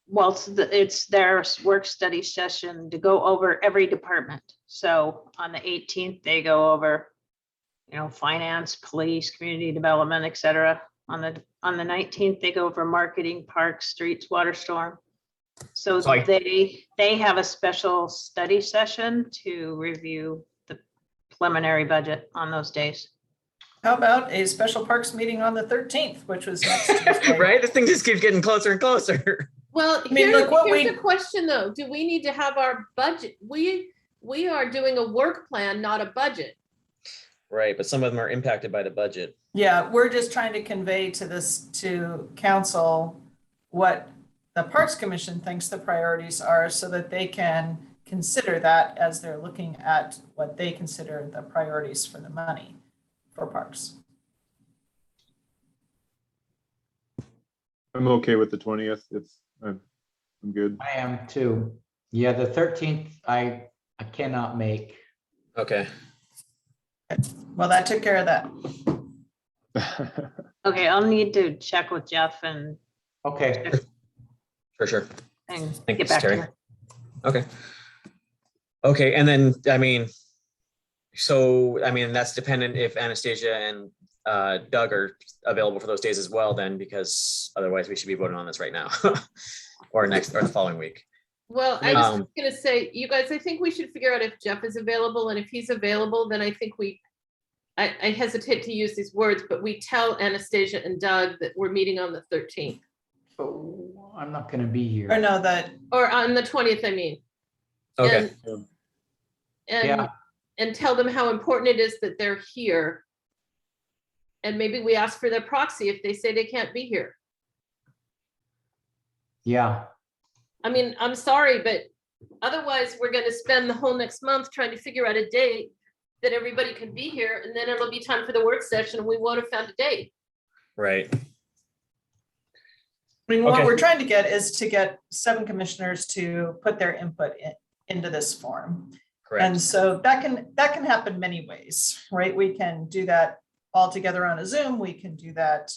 Well, it's their work study session to go over every department. So on the 18th, they go over, finance, police, community development, et cetera. On the 19th, they go over marketing, parks, streets, water, storm. So So they have a special study session to review the preliminary budget on those days. how about a special Parks meeting on the 13th, which was next Tuesday? Right? This thing just keeps getting closer and closer. Well, I mean, look, what here's we- the question though. Do we need to have our budget? We are doing a work plan, not a budget. Right, but some of them are impacted by the budget. Yeah, we're just trying to convey to council what the Parks Commission thinks the priorities are so that they can consider that as they're looking at what they consider the priorities for the money for parks. I'm okay with the 20th. I'm good. I am too. Yeah, the 13th, I cannot make. Okay. Well, that took care of that. Okay, I'll need to check with Jeff and Okay, For sure. get Thanks, back to Terry. you. Okay. Okay, and then, that's dependent if Anastasia and Doug are available for those days as well then, because otherwise we should be voting on this right now. Or the following week. Well, I was Um, gonna say, you guys, I think we should figure out if Jeff is available, and if he's available, then I think I hesitate to use these words, but we tell Anastasia and Doug that we're meeting on the 13th, oh, I'm not gonna be here. Or no, that, or on the 20th, I mean. Okay, And and tell them how important it is that they're here. And maybe we ask for their proxy if they say they can't be here. Yeah, I mean, I'm sorry, but otherwise we're gonna spend the whole next month trying to figure out a date that everybody can be here, and then it'll be time for the work session, and we won't have found a date. right. I mean, what Okay. we're trying to get is to get 7 commissioners to put their input into this form. And Correct. so that can happen many ways, right? We can do that all together on a Zoom. We can do that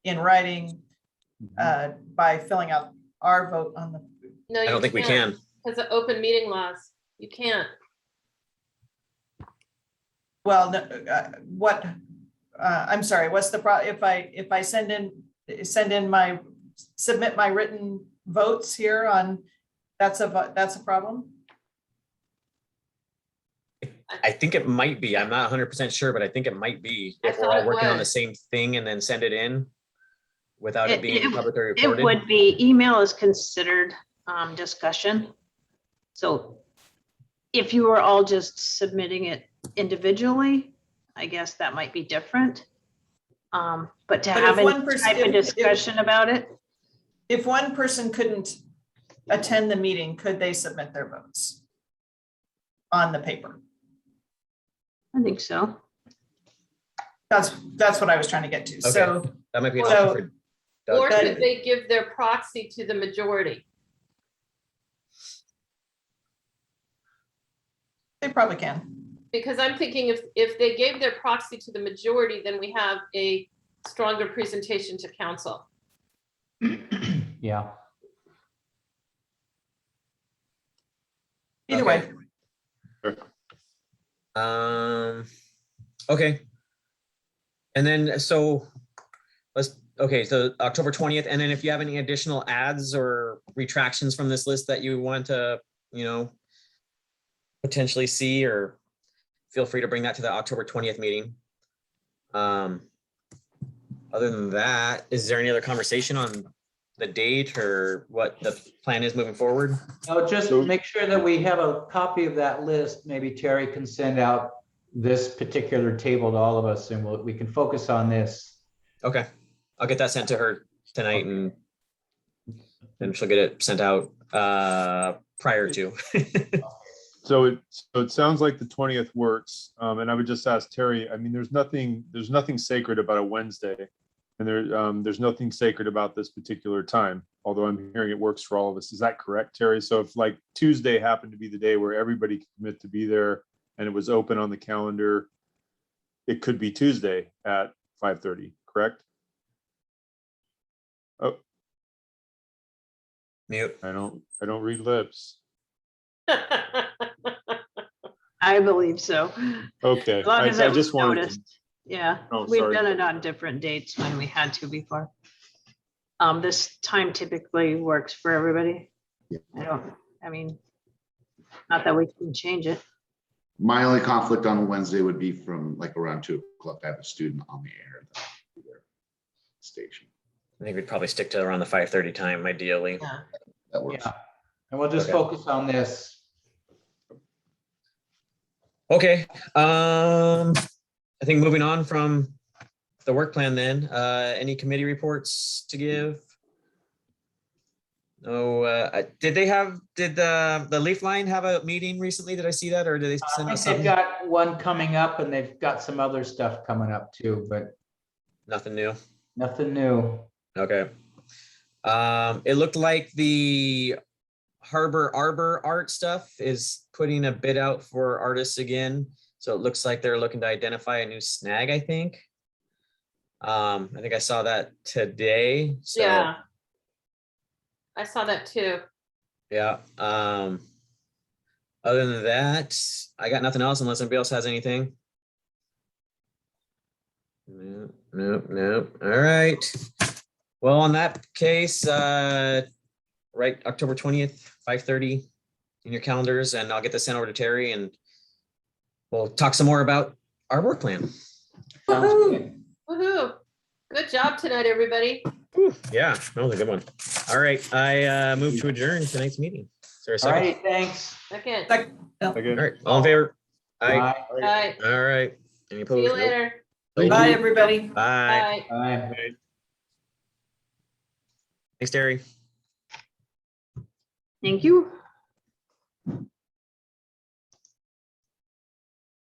in writing by filling out our vote on the, No, I don't think we can. Because of open meeting laws, you can't. Well, what, I'm sorry, what's the if I submit my written votes here on, that's a problem? I think it might be. I'm not 100% sure, but I think it might be I if we're thought all it working on the was. same thing and then send it in without it being publicly It recorded. would be, email is considered discussion. So if you were all just submitting it individually, I guess that might be different. But to But have if any one person- type of discussion about it, If one person couldn't attend the meeting, could they submit their votes on the paper? I think so. That's what I was trying to get to. So That might be an So- option for Doug. Or that- could they give their proxy to the majority? they probably can. Because I'm thinking if they gave their proxy to the majority, then we have a stronger presentation to council. Yeah. Either Okay. way, Okay. And then, so so October 20th, and then if you have any additional adds or retractions from this list that you want to, potentially see, or feel free to bring that to the October 20th meeting. Other than that, is there any other conversation on the date or what the plan is moving forward? No, just So- make sure that we have a copy of that list. Maybe Terry can send out this particular table to all of us, and we can focus on this. Okay, I'll get that sent to her tonight, and then she'll get it sent out prior to. So it sounds like the 20th works. And I would just ask Terry, I mean, there's nothing sacred about a Wednesday. And there's nothing sacred about this particular time, although I'm hearing it works for all of us. Is that correct, Terry? So if like Tuesday happened to be the day where everybody could commit to be there and it was open on the calendar, it could be Tuesday at 5:30, correct? Oh, Mute. I don't read lips. I believe so. Okay, As long as I it was just wanted to, noticed. Yeah, Oh, we've sorry. done it on different dates when we had to before. This time typically works for everybody. Yeah. I mean, not that we can change it. My only conflict on a Wednesday would be from like around 2:00. I have a student on the air at the station. I think we'd probably stick to around the 5:30 time ideally. Yeah. That works. Yeah. And we'll just Okay. focus on this. Okay, I think moving on from the work plan then, any committee reports to give? No, did the Leaf Line have a meeting recently? Did I see that, or did they I send us think they've something? got one coming up, and they've got some other stuff coming up too, but Nothing new. nothing new. Okay. It looked like the Harbor Arbor art stuff is putting a bid out for artists again. So it looks like they're looking to identify a new snag, I think. I think I saw that today. So, Yeah. I saw that too. yeah. Other than that, I got nothing else unless anybody else has anything. Nope. All right. Well, in that case, right, October 20th, 5:30 in your calendars, and I'll get this sent over to Terry, and we'll talk some more about our work plan. Sounds good. Woohoo. Good job tonight, everybody. Whew, yeah, that was a good one. All right, I move to adjourn tonight's meeting. Is there a All second? right, thanks. Second. All okay. right, all in favor? Aye. Bye. Bye. All right. Any See opposed? you Nope. later. Thank bye, you. everybody. Bye. Bye. Bye. Thanks, Terry. Thank you.